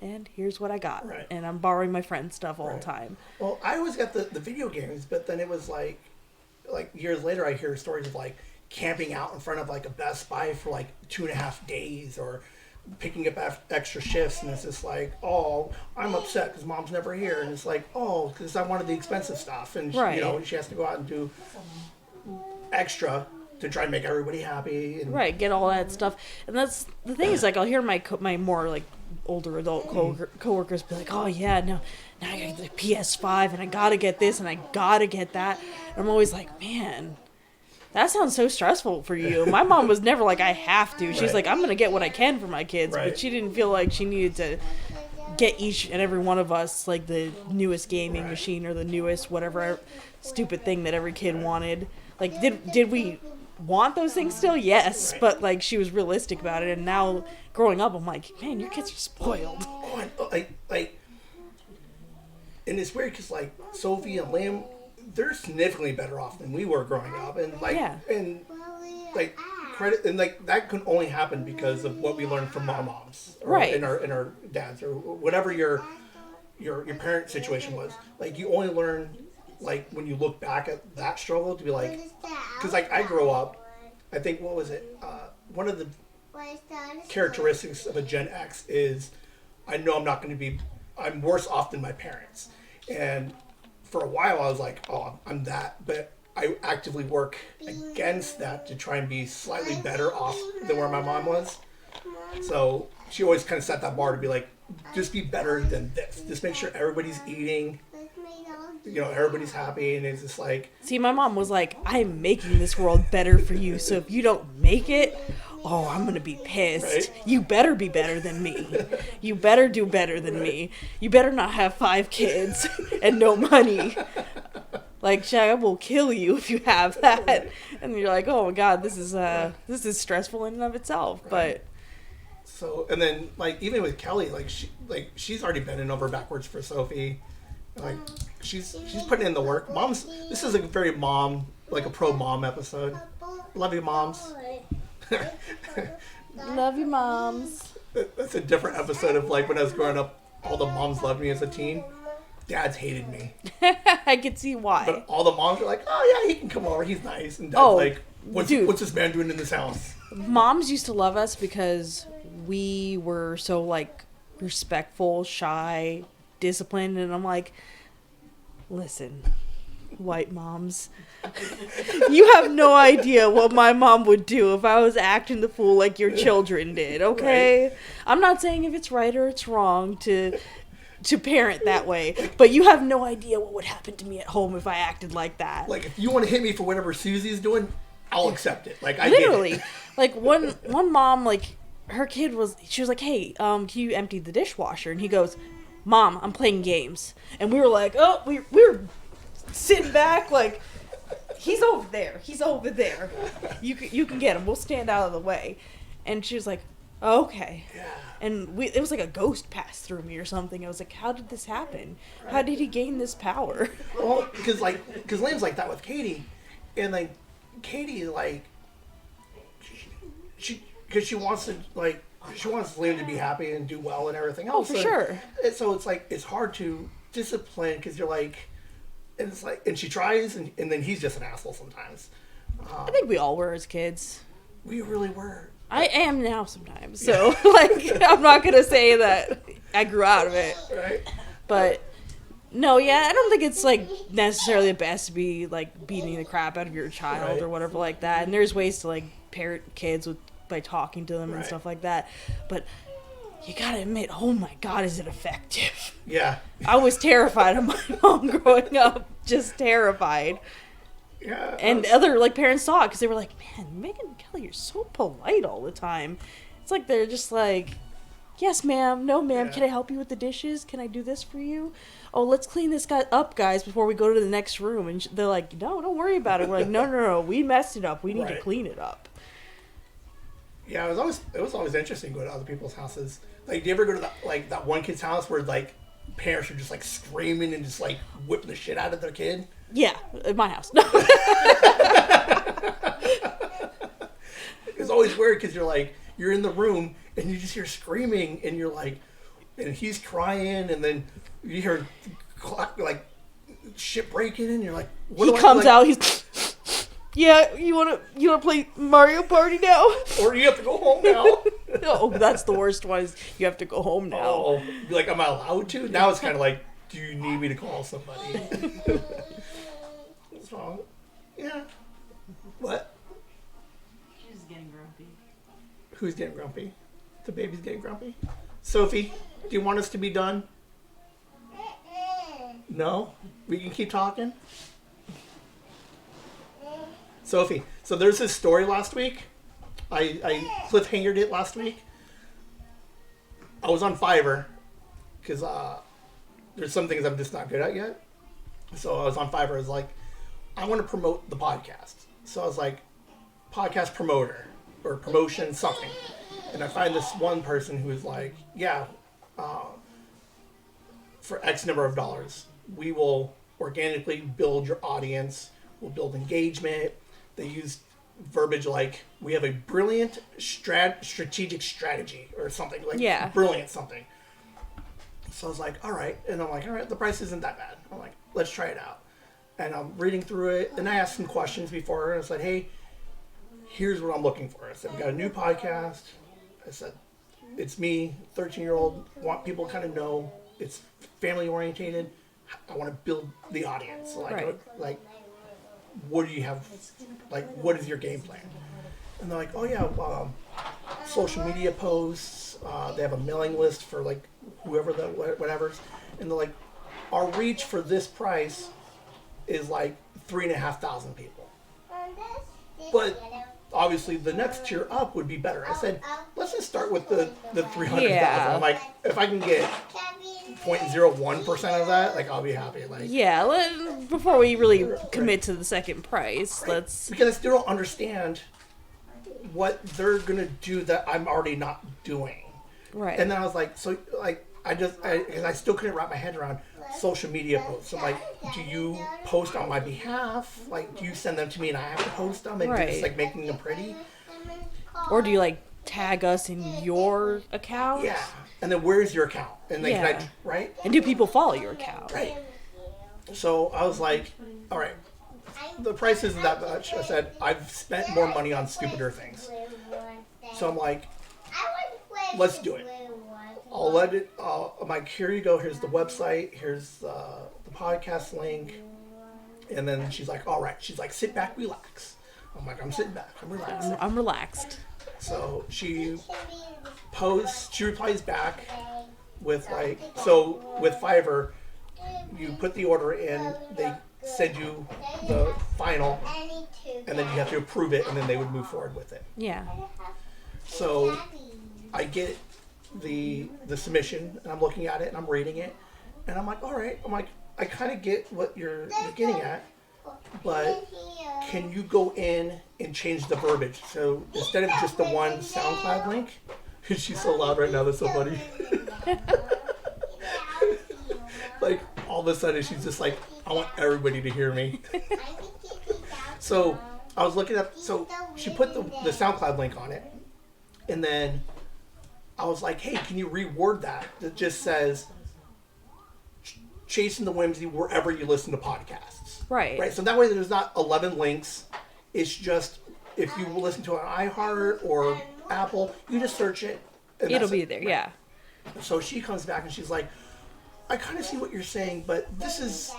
A: and here's what I got.
B: Right.
A: And I'm borrowing my friend's stuff all
B: Right.
A: the time.
B: Well, I always got the video games, but then it was like years later, I hear stories of like camping out in front of like a Best Buy for like 2.5 days, or picking up extra shifts, and it's just like, oh, I'm upset because mom's never here, and it's like, oh, because I wanted the expensive stuff, and
A: Right.
B: she has to go out and do extra to try and make everybody happy, and
A: Right, get all that stuff. And that's the thing is, like, I'll hear my more like older adult coworkers be like, oh yeah, now I gotta get the PS5 and I gotta get this and I gotta get that. And I'm always like, man, that sounds so stressful for you. My mom was never like, I have to. She's
B: Right.
A: like, I'm gonna get what I can for my kids,
B: Right.
A: but she didn't feel like she needed to get each and every one of us like the newest gaming
B: Right.
A: machine or the newest whatever stupid thing that every kid wanted. Like, did we want those things still? Yes,
B: Right.
A: but like she was realistic about it. And now growing up, I'm like, man, your kids are spoiled.
B: oh, and, and it's weird because like Sophie and Liam, they're significantly better off than we were growing up, and like
A: Yeah.
B: and like credit, and like that can only happen because of what we learned from our moms, or
A: Right.
B: and our dads, or whatever your parent situation was. Like, you only learn like when you look back at that struggle to be like, because like I grew up, I think, what was it, one of the characteristics of a Gen X is I know I'm worse off than my parents. And for a while I was like, oh, I'm that. But I actively work against that to try and be slightly better off than where my mom was. So she always kind of set that bar to be like, just be better than this. Just make sure everybody's eating. Everybody's happy, and it's just like...
A: See, my mom was like, I'm making this world better for you, so if you don't make it, oh, I'm going to be pissed.
B: Right?
A: You better be better than me. You better do better than me. You better not have 5 kids and no money. Like, I will kill you if you have that. And you're like, oh my God, this is stressful in and of itself,
B: Right.
A: but...
B: So, and then, like, even with Kelly, she's already bending over backwards for Sophie. Like, she's putting in the work. This is a very a pro mom episode. Love you, moms.
A: Love you, moms.
B: That's a different episode of, like, when I was growing up, all the moms loved me as a teen. Dads hated me.
A: I could see why.
B: But all the moms were like, oh, yeah, he can come over. He's nice. And Dad's like, what's this man doing in this house?
A: Moms used to love us because we were so, like, respectful, shy, disciplined, and I'm like, listen, white moms, you have no idea what my mom would do if I was acting the fool like your children did, okay? Right. I'm not saying if it's right or it's wrong to parent that way, but you have no idea what would happen to me at home if I acted like that.
B: Like, if you want to hit me for whatever Susie's doing, I'll accept it. Like, I
A: literally,
B: get it.
A: Like, one mom, like, her kid she was like, hey, can you empty the dishwasher? And he goes, Mom, I'm playing games. And we were like, oh, we were sitting back like, he's over there. You can get him. We'll stand out of the way. And she was like, oh, okay.
B: Yeah.
A: And it was like a ghost passed through me or something. I was like, how did this happen? Right. How did he gain this power?
B: Well, because Liam's like that with Katie. And, like, Katie, like, because she wants to, like, she wants Liam to be happy and do well and everything else.
A: Oh, for sure.
B: And so it's like, it's hard to discipline because you're like, and it's like, and she tries and then he's just an asshole sometimes.
A: I think we all were as kids.
B: We really were.
A: I am now sometimes. So, like, I'm not going to say that I grew out of it.
B: Right.
A: But, no, yeah, I don't think it's, like, necessarily the best to be, like, beating the crap out of your child or whatever like that. And there's ways to, like, parent kids by talking to them and stuff like that. But you gotta admit, oh my God, is it effective?
B: Yeah.
A: I was terrified of my mom growing up. Just terrified.
B: Yeah.
A: And other, like, parents saw it because they were like, man, Megan and Kelly are so polite all the time. It's like they're just like, yes, ma'am. No, ma'am. Yeah. Can I help you with the dishes? Can I do this for you? Oh, let's clean this guy up, guys, before we go to the next room. And they're like, no, don't worry about it. We're like, no. We messed it up. We need to clean it up.
B: Yeah, it was always interesting going to other people's houses. Like, do you ever go to that one kid's house where, like, parents are just, like, screaming and just, like, whipping the shit out of their kid?
A: Yeah, at my house.
B: It's always weird because you're in the room and you just hear screaming and you're like, and he's crying and then you hear, like, shit breaking and you're like, what
A: he comes out, he's... Yeah, you wanna play Mario Party now?
B: Or you have to go home now.
A: Oh, that's the worst one is you have to go home now.
B: Oh, like, am I allowed to? Now it's kind of like, do you need me to call somebody? What's wrong? Yeah. What?
A: She's getting grumpy.
B: Who's getting grumpy? The baby's getting grumpy? Sophie, do you want us to be done? No? We can keep talking? Sophie, so there's this story last week. I cliffhangered it last week. I was on Fiverr because there's some things I'm just not good at yet. So I was on Fiverr. I was like, I want to promote the podcast. So I was like, podcast promoter or promotion something. And I find this one person who's like, yeah, for X number of dollars, we will organically build your audience. We'll build engagement. They use verbiage like, we have a brilliant strategic strategy or something. Like, brilliant something. So I was like, all right. And I'm like, all right, the price isn't that bad. I'm like, let's try it out. And I'm reading through it. And I asked some questions before. And I said, hey, here's what I'm looking for. I said, I've got a new podcast. I said, it's me, 13-year-old, want people to kind of know it's family orientated. I want to build the audience. So like, what do you have? Like, what is your game plan? And they're like, oh yeah, social media posts. They have a mailing list for like whoever the whatever's, and they're like, our reach for this price is like 3,500 people. But obviously, the next tier up would be better. I said, let's just start with the 300,000.
A: Yeah.
B: I'm like, if I can get 0.01% of that, like I'll be happy. Like,
A: Yeah, before we really commit to the second price, let's...
B: Because I still don't understand what they're gonna do that I'm already not doing.
A: Right.
B: And then I was like, so like I still couldn't wrap my head around social media posts. I'm like, do you post on my behalf? Like, do you send them to me and I have to post them and just like making them pretty?
A: Or do you like tag us in your account?
B: Yeah. And then where's your account? And then can I, right?
A: And do people follow your account?
B: Right. So I was like, all right, the price isn't that much. I said, I've spent more money on stupider things. So I'm like, let's do it. I'll let it, I'm like, here you go. Here's the website. Here's the podcast link. And then she's like, all right. She's like, sit back, relax. I'm like, I'm sitting back. I'm relaxed.
A: I'm relaxed.
B: So she replies back with like, so with Fiverr, you put the order in, they send you the final, and then you have to approve it, and then they would move forward with it.
A: Yeah.
B: So I get the submission, and I'm looking at it, and I'm reading it, and I'm like, all right. I'm like, I kind of get what you're getting at, but can you go in and change the verbiage? So instead of just the one SoundCloud link, she's so loud right now, that's so funny. Like, all of a sudden, she's just like, I want everybody to hear me. So I was looking up, so she put the SoundCloud link on it, and then I was like, hey, can you reword that? That just says, chasing the whimsy wherever you listen to podcasts.
A: Right.
B: So that way there's not 11 links. It's just, if you listen to an iHeart or Apple, you just search it.
A: It'll be there, yeah.
B: So she comes back and she's like, I kind of see what you're saying, but this is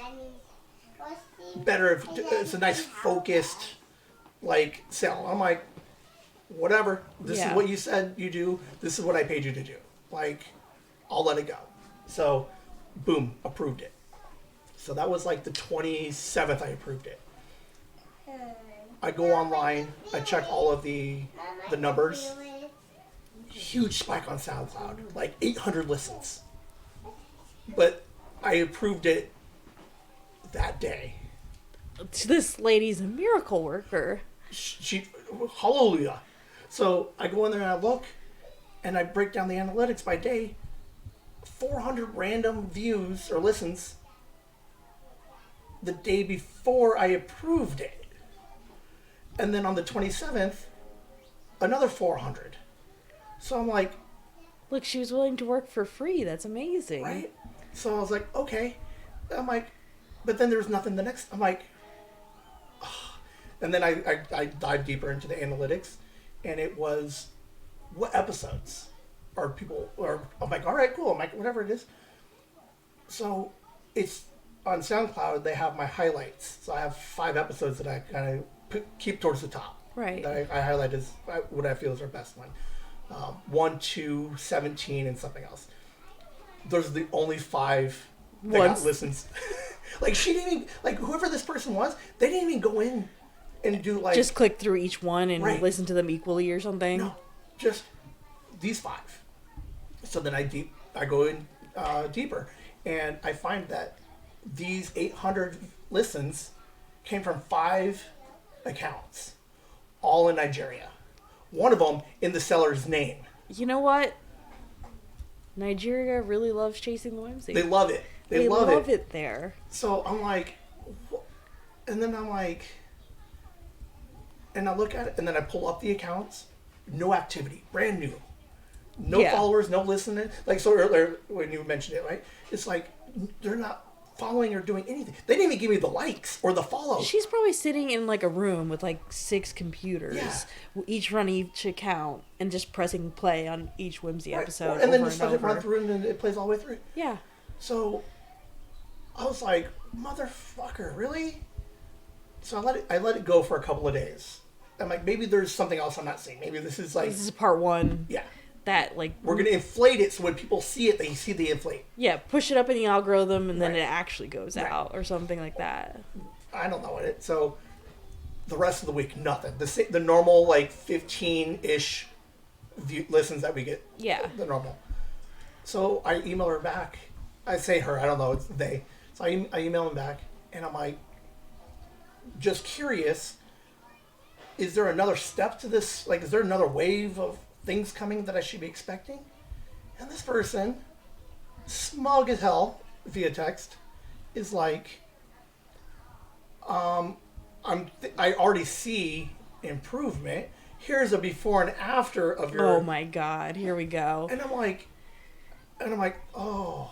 B: better if it's a nice focused, like, sell. I'm like, whatever. This is what you said you do. This is what I paid you to do. Like, I'll let it go. So, boom, approved it. So that was like the 27th I approved it. I go online, I check all of the numbers. Huge spike on SoundCloud, like 800 listens. But I approved it that day.
A: This lady's a miracle worker.
B: She hallelujah. So I go in there and I look, and I break down the analytics by day. 400 random views or listens the day before I approved it. And then on the 27th, another 400. So I'm like,
A: look, she was willing to work for free. That's amazing.
B: Right? So I was like, okay. I'm like, but then there's nothing the next. I'm like, oh. And then I dive deeper into the analytics, and it was, what episodes are people, or I'm like, all right, cool. I'm like, whatever it is. So it's on SoundCloud, they have my highlights. So I have 5 episodes that I kind of keep towards the top.
A: Right.
B: That I highlight as what I feel is our best one. 1, 2, 17, and something else. Those are the only 5 that got listens. Like, she didn't even, like, whoever this person was, they didn't even go in and do, like...
A: Just click through each one and listen to them equally or something?
B: No, just these 5. So then I go in deeper, and I find that these 800 listens came from 5 accounts, all in Nigeria. One of them in the seller's name.
A: You know what? Nigeria really loves chasing the whimsy.
B: They love it. They
A: love it there.
B: So I'm like, and then I'm like, and I look at it, and then I pull up the accounts. No activity, brand new. No followers, no listening. Like, so earlier when you mentioned it, right? It's like they're not following or doing anything. They didn't even give me the likes or the follows.
A: She's probably sitting in like a room with like 6 computers, each running each account, and just pressing play on each Whimsy episode.
B: And then just let it run through and it plays all the way through.
A: Yeah.
B: So I was like, motherfucker, really? So I let it go for a couple of days. I'm like, maybe there's something else I'm not seeing. Maybe this is
A: part 1.
B: Yeah.
A: That like
B: we're gonna inflate it so when people see it, they see the inflate.
A: Yeah, push it up in the algorithm and then it actually goes out or something like that.
B: I don't know it. So the rest of the week, nothing. The normal like 15-ish listens that we get.
A: Yeah.
B: The normal. So I email her back. I say her. I don't know. It's they. So I email them back, and I'm like, just curious. Is there another step to this? Like, is there another wave of things coming that I should be expecting? And this person, smug as hell via text, is like, I already see improvement. Here's a before and after of your.
A: Oh my God! Here we go.
B: And I'm like, oh,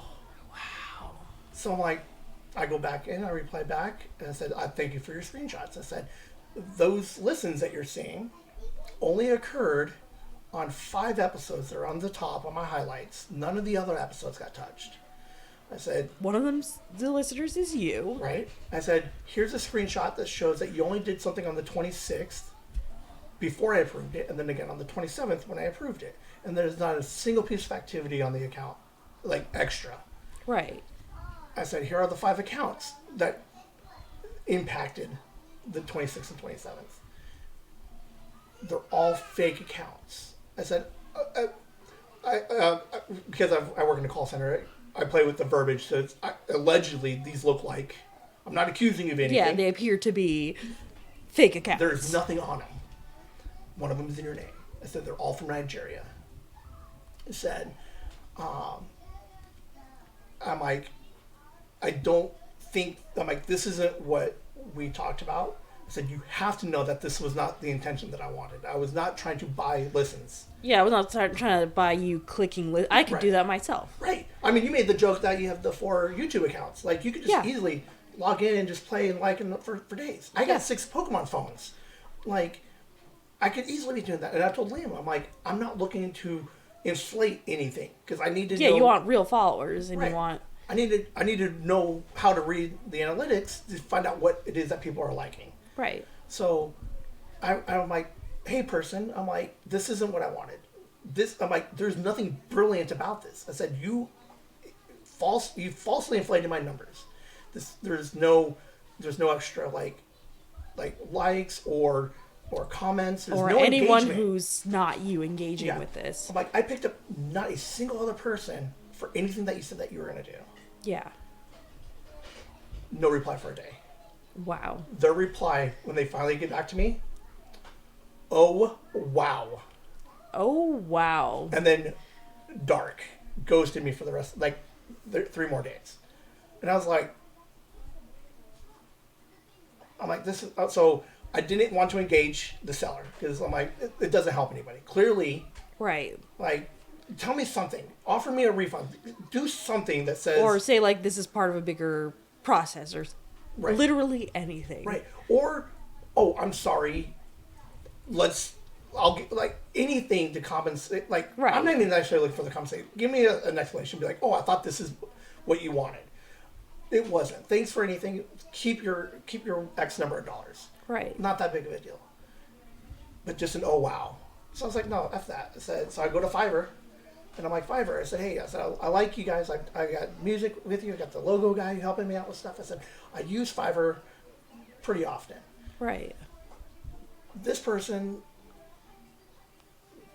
A: wow.
B: So I'm like, I go back in, I reply back, and I said, I thank you for your screenshots. I said, those listens that you're seeing only occurred on 5 episodes that are on the top on my highlights. None of the other episodes got touched. I said,
A: one of them, the listeners, is you.
B: Right. I said, here's a screenshot that shows that you only did something on the 26th before I approved it, and then again on the 27th when I approved it. And there's not a single piece of activity on the account, like extra.
A: Right.
B: I said, here are the 5 accounts that impacted the 26th and 27th. They're all fake accounts. I said, because I work in a call center, I play with the verbiage. So allegedly, these look like, I'm not accusing you of anything.
A: Yeah, they appear to be fake accounts.
B: There's nothing on them. One of them is in your name. I said, they're all from Nigeria. I said, I'm like, this isn't what we talked about. I said, you have to know that this was not the intention that I wanted. I was not trying to buy listens.
A: Yeah, I was not trying to buy you clicking. I could do that myself.
B: Right. I mean, you made the joke that you have the 4 YouTube accounts. Like, you could just easily log in and just play and like them for days. I got 6 Pokemon phones. Like, I could easily be doing that. And I told Liam, I'm like, I'm not looking to inflate anything. Because I need to know.
A: Yeah, you want real followers. And you want...
B: I need to know how to read the analytics to find out what it is that people are liking.
A: Right.
B: So I'm like, hey person, I'm like, this isn't what I wanted. I'm like, there's nothing brilliant about this. I said, you falsely inflated my numbers. There's no extra like likes or comments. There's
A: or
B: no
A: anyone
B: engagement.
A: Who's not you engaging with this.
B: I'm like, I picked up not a single other person for anything that you said that you were going to do.
A: Yeah.
B: No reply for a day.
A: Wow.
B: Their reply, when they finally get back to me, oh, wow.
A: Oh, wow.
B: And then dark. Ghosted me for the rest, 3 more days. And I was like, this is, so I didn't want to engage the seller because I'm like, it doesn't help anybody. Clearly.
A: Right.
B: Like, tell me something. Offer me a refund. Do something that says...
A: Or say, this is part of a bigger process or
B: right.
A: Literally anything.
B: Right. Or, oh, I'm sorry. I'll get, anything to compensate. Right. I'm not even necessarily looking for the compensation. Give me an explanation. Be like, oh, I thought this is what you wanted. It wasn't. Thanks for anything. Keep your X number of dollars.
A: Right.
B: Not that big of a deal. But just an oh, wow. So I was like, no, F that. So I go to Fiverr. And I'm like, Fiverr. I said, hey, I like you guys. I got music with you. I got the logo guy helping me out with stuff. I said, I use Fiverr pretty often.
A: Right.
B: This person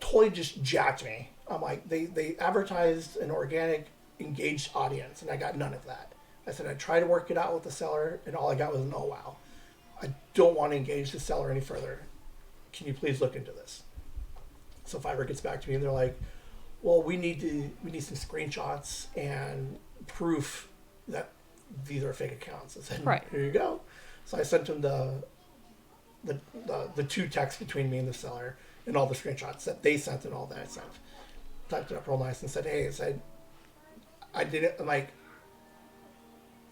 B: totally just jacked me. I'm like, they advertised an organic, engaged audience, and I got none of that. I said, I tried to work it out with the seller, and all I got was an oh, wow. I don't want to engage the seller any further. Can you please look into this? So Fiverr gets back to me, and they're like, well, we need some screenshots and proof that these are fake accounts. I said, right. Here you go. So I sent them the 2 texts between me and the seller and all the screenshots that they sent and all that I sent. Typed it up real nice and said, hey, I did it. I'm like,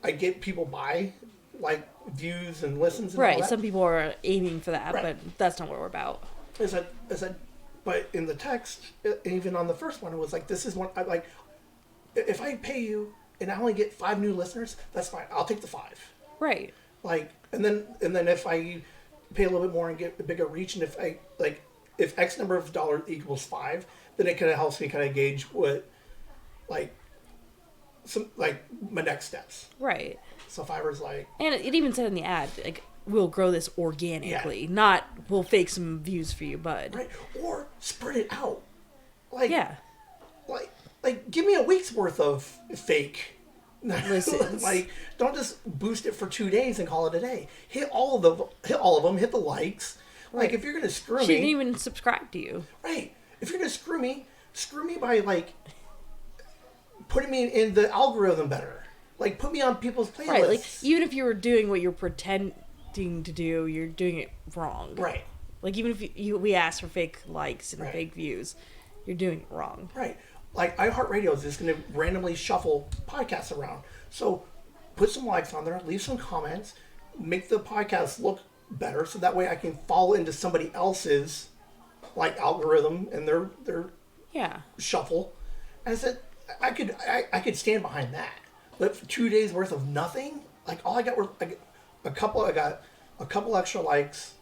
B: I get people by like views and listens and all
A: Right.
B: that.
A: Some people are aiming for that,
B: Right.
A: but that's not what we're about.
B: But in the text, even on the first one, it was like, this is one, I like, if I pay you and I only get 5 new listeners, that's fine. I'll take the 5.
A: Right.
B: Like, and then if I pay a little bit more and get a bigger reach, and if X number of dollars equals 5, then it kind of helps me kind of gauge what, like, my next steps.
A: Right.
B: So Fiverr's like,
A: and it even said in the ad, like, we'll grow this organically, not we'll fake some views for you, bud.
B: right, or spread it out. Like,
A: Yeah.
B: like give me a week's worth of fake.
A: Listens.
B: Like, don't just boost it for 2 days and call it a day. Hit all of them. Hit the likes. Like,
A: Right.
B: if you're gonna screw
A: She
B: me,
A: didn't even subscribe to you.
B: right? If you're gonna screw me by like putting me in the algorithm better. Like, put me on people's playlists.
A: Right. Like, even if you were doing what you're pretending to do, you're doing it wrong.
B: Right.
A: Like, even if we ask for fake likes and
B: Right.
A: fake views, you're doing it wrong.
B: Right. Like, iHeartRadio is just going to randomly shuffle podcasts around. So put some likes on there, leave some comments, make the podcast look better, so that way I can fall into somebody else's like algorithm and their
A: Yeah.
B: shuffle. And I said I could stand behind that. But for 2 days worth of nothing, like, all I got were a couple extra likes.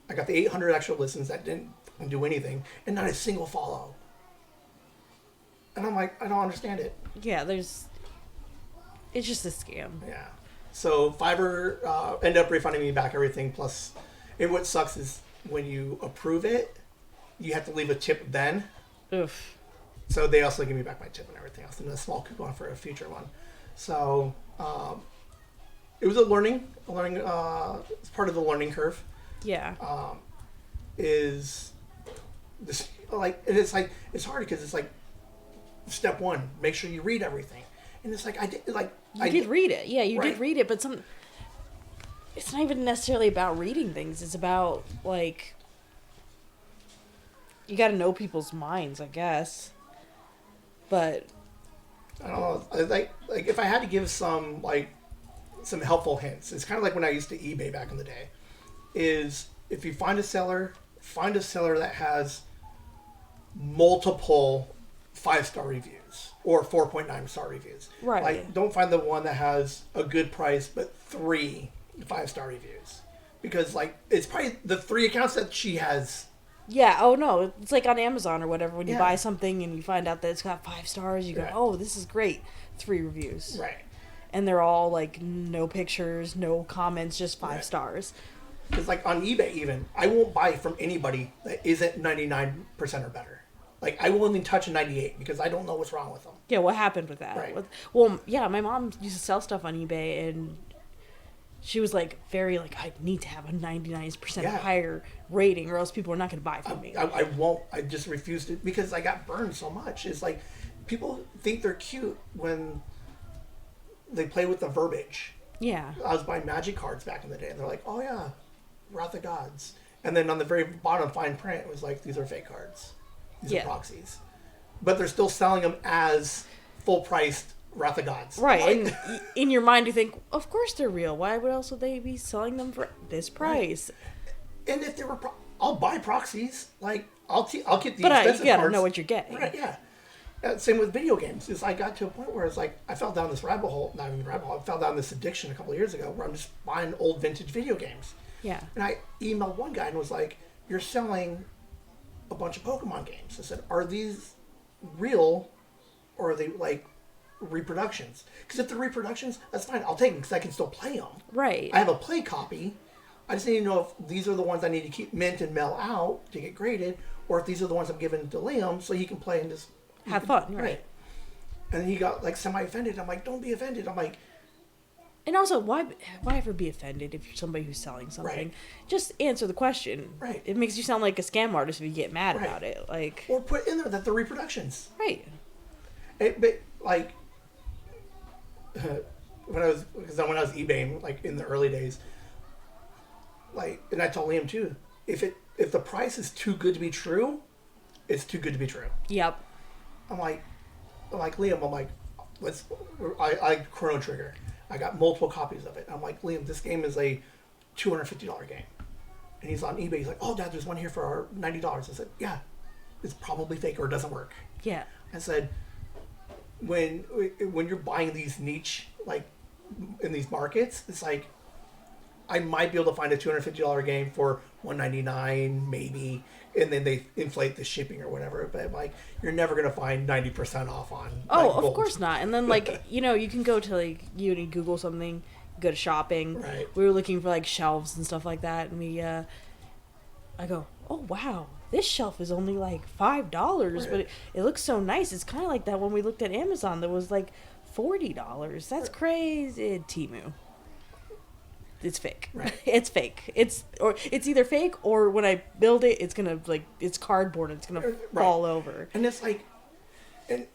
B: I got the 800 extra listens that didn't do anything, and not a single follow. And I'm like, I don't understand it.
A: Yeah, it's just a scam.
B: Yeah. So Fiverr ended up refunding me back everything. Plus, what sucks is when you approve it, you have to leave a tip then.
A: Oof.
B: So they also give me back my tip and everything else, and a small coupon for a future one. So it was a learning. It's part of the learning curve.
A: Yeah.
B: Is this like, and it's like, it's hard because it's like, step 1, make sure you read everything. And it's like, I
A: did read it. Yeah, you
B: Right.
A: did read it, but it's not even necessarily about reading things. It's about, like, you got to know people's minds, I guess. But
B: I don't know. Like if I had to give some helpful hints, it's kind of like when I used to eBay back in the day. Is if you find a seller that has multiple 5-star reviews or 4.9-star reviews.
A: Right.
B: Like, don't find the one that has a good price but 3 5-star reviews, because like it's probably the 3 accounts that she has.
A: yeah, oh no, it's like on Amazon or whatever. When you
B: Yeah.
A: buy something and you find out that it's got 5 stars, you go,
B: Right.
A: oh, this is great. 3 reviews.
B: Right.
A: And they're all like no pictures, no comments, just 5
B: Right.
A: stars.
B: Because like on eBay, even I won't buy from anybody that isn't 99% or better. Like, I won't even touch a 98 because I don't know what's wrong with them.
A: Yeah, what happened with that?
B: Right.
A: Well, yeah, my mom used to sell stuff on eBay, and she was like, very like, I need to have a 99%
B: Yeah.
A: higher rating, or else people are not going to buy from me.
B: I won't. I just refused it because I got burned so much. It's like, people think they're cute when they play with the verbiage.
A: Yeah.
B: I was buying magic cards back in the day, and they're like, oh yeah, Wrath of Gods. And then on the very bottom fine print, it was like, these are fake cards. These
A: Yeah.
B: are proxies. But they're still selling them as full-priced Wrath of Gods.
A: Right,
B: Like,
A: and in your mind you think, of course they're real. Why else would they be selling them for this price?
B: and if they were, I'll buy proxies. Like, I'll keep the
A: But
B: expensive
A: you gotta
B: cards.
A: know what you're getting.
B: Right, yeah. Same with video games. Is I got to a point where it's like, I fell down this rabbit hole. Not even rabbit hole. I fell down this addiction a couple of years ago where I'm just buying old vintage video games.
A: Yeah.
B: And I emailed one guy and was like, you're selling a bunch of Pokemon games. I said, are these real, or are they like reproductions? Because if they're reproductions, that's fine. I'll take them because I can still play them.
A: Right.
B: I have a play copy. I just need to know if these are the ones I need to keep mint and mail out to get graded, or if these are the ones I'm giving to Liam so he can play and just
A: Have fun, right.
B: And he got like semi-offended. I'm like, don't be offended. I'm like,
A: And also, why ever be offended if you're somebody who's selling something?
B: Right.
A: Just answer the question.
B: Right.
A: It makes you sound like a scam artist if you get mad
B: Right.
A: about it. Like,
B: or put in there that they're reproductions.
A: right.
B: But like, when I was eBaying, like in the early days, like, and I told Liam too, if the price is too good to be true, it's too good to be true.
A: Yep.
B: I'm like Liam, I Chrono Trigger. I got multiple copies of it. I'm like, Liam, this game is a $250 game. And he's on eBay. He's like, oh, Dad, there's one here for $90. I said, yeah, it's probably fake or it doesn't work.
A: Yeah.
B: I said, when you're buying these niche, like, in these markets, it's like, I might be able to find a $250 game for $199 maybe, and then they inflate the shipping or whatever. But like, you're never gonna find 90% off on.
A: Oh,
B: like,
A: of course not. And then like you can go to like Google something, go to shopping.
B: Right.
A: We were looking for like shelves and stuff like that, and I go, oh wow, this shelf is only like $5,
B: Right.
A: but it looks so nice. It's kind of like that when we looked at Amazon that was like $40. That's crazy. Temu. It's fake.
B: Right.
A: It's fake. It's either fake or when I build it, it's gonna like it's cardboard. And it's gonna fall over.
B: And it's like, in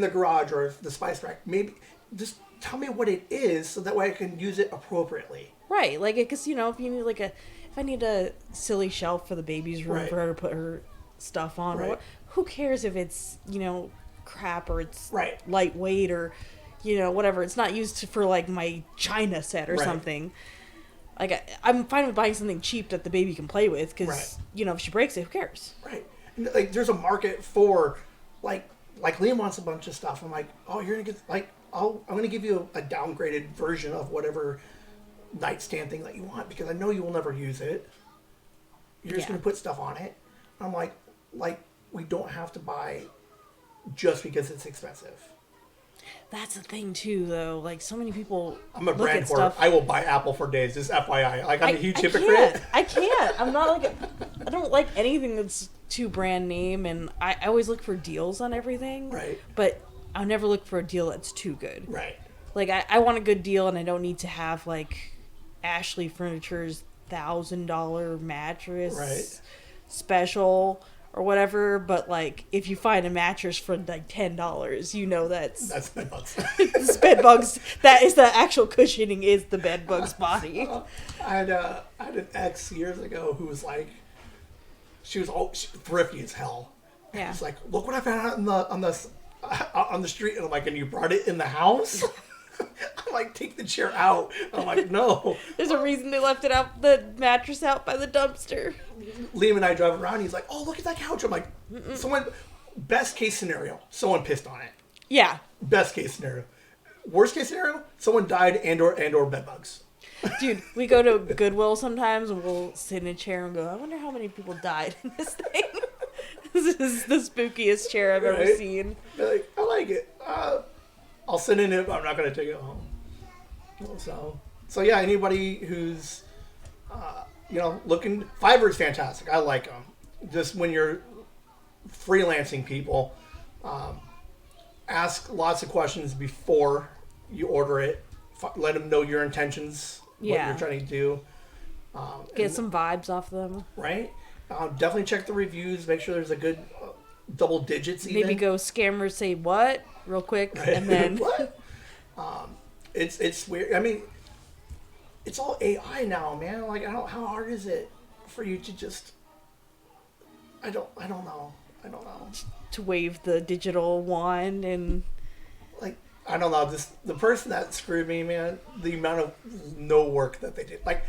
B: the garage or the spice rack, maybe just tell me what it is so that way I can use it appropriately.
A: Right. Like, because if you need if I need a silly shelf for the baby's room for her to put her stuff on, or who cares if it's crap or it's lightweight or. Whatever. It's not used for like my china set or something. Like I'm fine with buying something cheap that the baby can play with because if she breaks it, who cares?
B: Right. And, like there's a market for like Liam wants a bunch of stuff. I'm like, oh, you're gonna get I'm gonna give you a downgraded version of whatever nightstand thing that you want because I know you will never use it. You're just gonna put stuff on it. I'm like we don't have to buy just because it's expensive.
A: That's the thing too, though. Like so many people.
B: I'm a brand whore. I will buy Apple for days. Just FYI, I'm a huge hypocrite.
A: I can't. I'm not I don't like anything that's too brand name, and I always look for deals on everything.
B: Right.
A: But I never look for a deal that's too good.
B: Right.
A: Like I want a good deal, and I don't need to have like Ashley Furniture's $1,000 mattress special. Or whatever, but like if you find a mattress for like $10, that's
B: bed bugs.
A: It's bed bugs. That is the actual cushioning is the bed bug's body.
B: I had an ex years ago who was like, she was thrifty as hell.
A: Yeah.
B: She's like, look what I found out on the street, and I'm like, and you brought it in the house? I'm like, take the chair out. I'm like, no.
A: There's a reason they left the mattress out by the dumpster.
B: Liam and I drive around. He's like, oh, look at that couch. I'm like, best case scenario, someone pissed on it.
A: Yeah.
B: Best case scenario. Worst case scenario, someone died and or bed bugs.
A: Dude, we go to Goodwill sometimes and we'll sit in a chair and go, I wonder how many people died in this thing. This is the spookiest chair I've ever seen.
B: They're like, I like it. I'll sit in it, but I'm not going to take it home. So yeah, anybody who's, looking, Fiverr's fantastic. I like them. Just when you're freelancing people, ask lots of questions before you order it. Let them know your intentions, what you're trying to do.
A: Get some vibes off them.
B: Right? Definitely check the reviews. Make sure there's a good double digits even.
A: Maybe go scammers say what real quick and then
B: what? It's weird. I mean, it's all AI now, man. Like, how hard is it for you to just? I don't know.
A: To wave the digital wand and.
B: Like, I don't know. The person that screwed me, man. The amount of no work that they did. Like,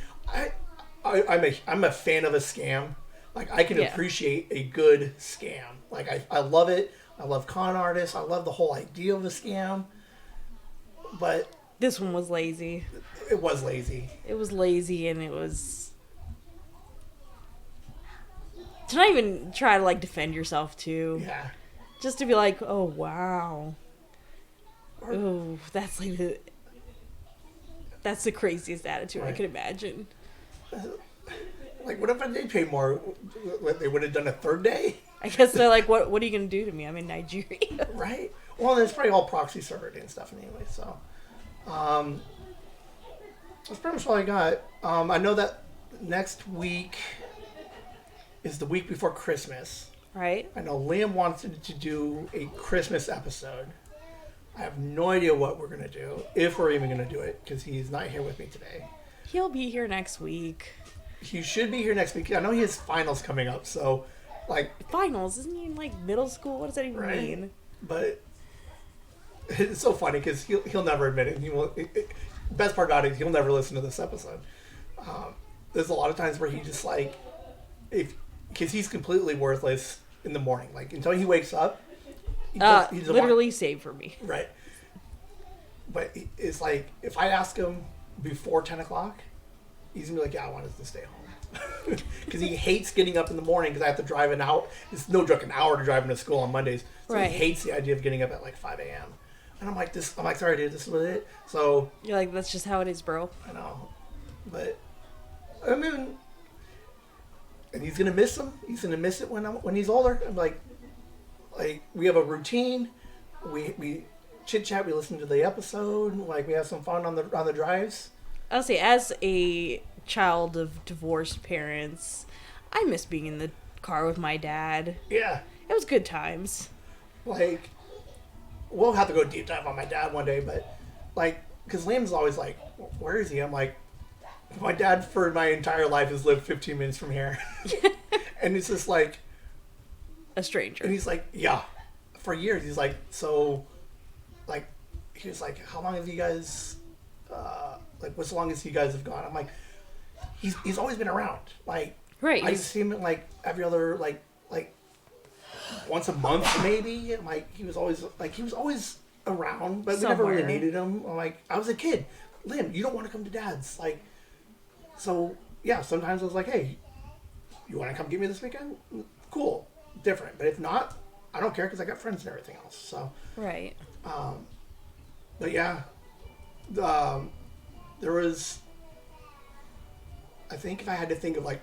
B: I'm a fan of a scam. Like, I can appreciate a good scam. Like, I love it. I love con artists. I love the whole idea of a scam. But
A: this one was lazy.
B: It was lazy.
A: It was lazy, and it was to not even try to like defend yourself too.
B: Yeah.
A: Just to be like, oh wow. Oh, that's like that's the craziest attitude I could imagine.
B: Like, what if I did pay more? They would have done a third day?
A: I guess they're like, what are you going to do to me? I'm in Nigeria.
B: Right? Well, there's probably all proxy server and stuff anyway, so. That's pretty much all I got. I know that next week is the week before Christmas.
A: Right.
B: I know Liam wanted to do a Christmas episode. I have no idea what we're going to do, if we're even going to do it, because he's not here with me today.
A: He'll be here next week.
B: He should be here next week. I know he has finals coming up, so, like...
A: Finals? Isn't he in, like, middle school? What does that even mean?
B: But it's so funny because he'll never admit it. He will. Best part about it is he'll never listen to this episode. There's a lot of times where he just like, because he's completely worthless in the morning. Like until he wakes up, he doesn't
A: literally save for me.
B: Right. But it's like if I ask him before 10 o'clock, he's gonna be like, "Yeah, I want us to stay home," because he hates getting up in the morning because I have to drive an hour. It's no joke, an hour to drive him to school on Mondays. So
A: right.
B: He hates the idea of getting up at like 5 a.m. And I'm like, sorry, dude, this is what it is. So
A: you're like, that's just how it is, bro.
B: I know, but I mean, and he's gonna miss him. He's gonna miss it when he's older. I'm like we have a routine. We chit chat. We listen to the episode. Like we have some fun on the drives.
A: I'll say, as a child of divorced parents, I miss being in the car with my dad.
B: Yeah,
A: it was good times.
B: Like, we'll have to go deep dive on my dad one day, but like, because Liam's always like, "Where is he?" I'm like, my dad for my entire life has lived 15 minutes from here, and it's just like
A: a stranger.
B: And he's like, "Yeah," for years. He's like, "So, like," he was like, "How long have you guys?" Like, what's the longest you guys have gone? I'm like, he's always been around. Like,
A: right.
B: I see him like every other like once a month maybe. I'm like, he was always around, but we never really needed him. I'm like, I was a kid. Lim, you don't want to come to Dad's, like, so yeah. Sometimes I was like, "Hey, you want to come get me this weekend?" Cool, different. But if not, I don't care because I got friends and everything else. So
A: right.
B: But yeah. There was, I think if I had to think of like,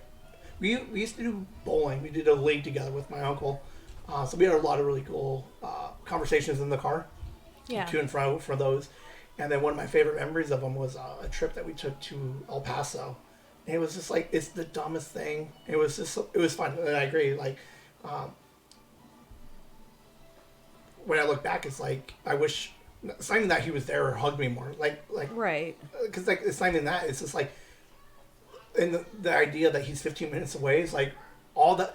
B: we used to do bowling. We did a league together with my uncle. So we had a lot of really cool conversations in the car.
A: Yeah.
B: To and fro for those. And then one of my favorite memories of them was a trip that we took to El Paso. And it was just like, it's the dumbest thing. It was just, it was fun. And I agree. Like, when I look back, it's like, I wish, it's not even that he was there or hugged me more. Like
A: right.
B: Because like it's not even that. It's just like, and the idea that he's 15 minutes away is like all that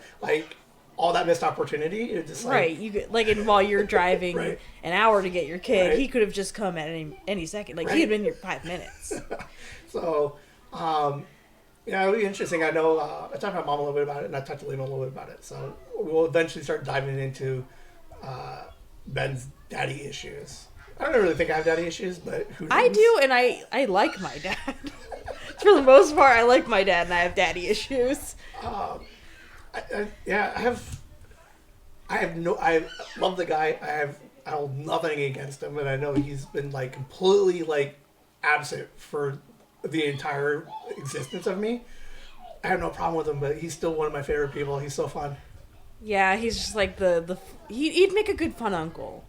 B: missed opportunity. It's just like,
A: right. You could, like, and while you're driving
B: right.
A: an hour to get your kid,
B: right.
A: he could have just come at any second. Like,
B: right.
A: he had been here 5 minutes.
B: So, yeah, it'll be interesting. I know I talked to my mom a little bit about it, and I talked to Liam a little bit about it. So we'll eventually start diving into Ben's daddy issues. I don't really think I have daddy issues, but who knows?
A: I do, and I like my dad. For the most part, I like my dad, and I have daddy issues.
B: I love the guy. I hold nothing against him, and I know he's been like completely like absent for the entire existence of me. I have no problem with him, but he's still one of my favorite people. He's so fun.
A: Yeah, he's just like he'd make a good fun uncle.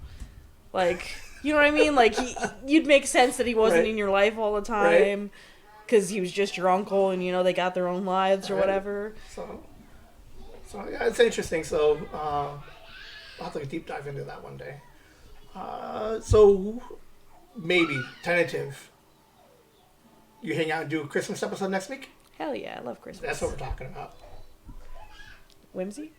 A: Like, you know what I mean? Like, you'd make sense that he wasn't
B: right.
A: in your life all the time, because he was just your uncle, and they got their own lives or whatever.
B: So yeah, it's interesting. So I'll have to deep dive into that one day. So maybe tentative. You hang out and do a Christmas episode next week?
A: Hell yeah, I love Christmas.
B: That's what we're talking about.
A: Whimsy?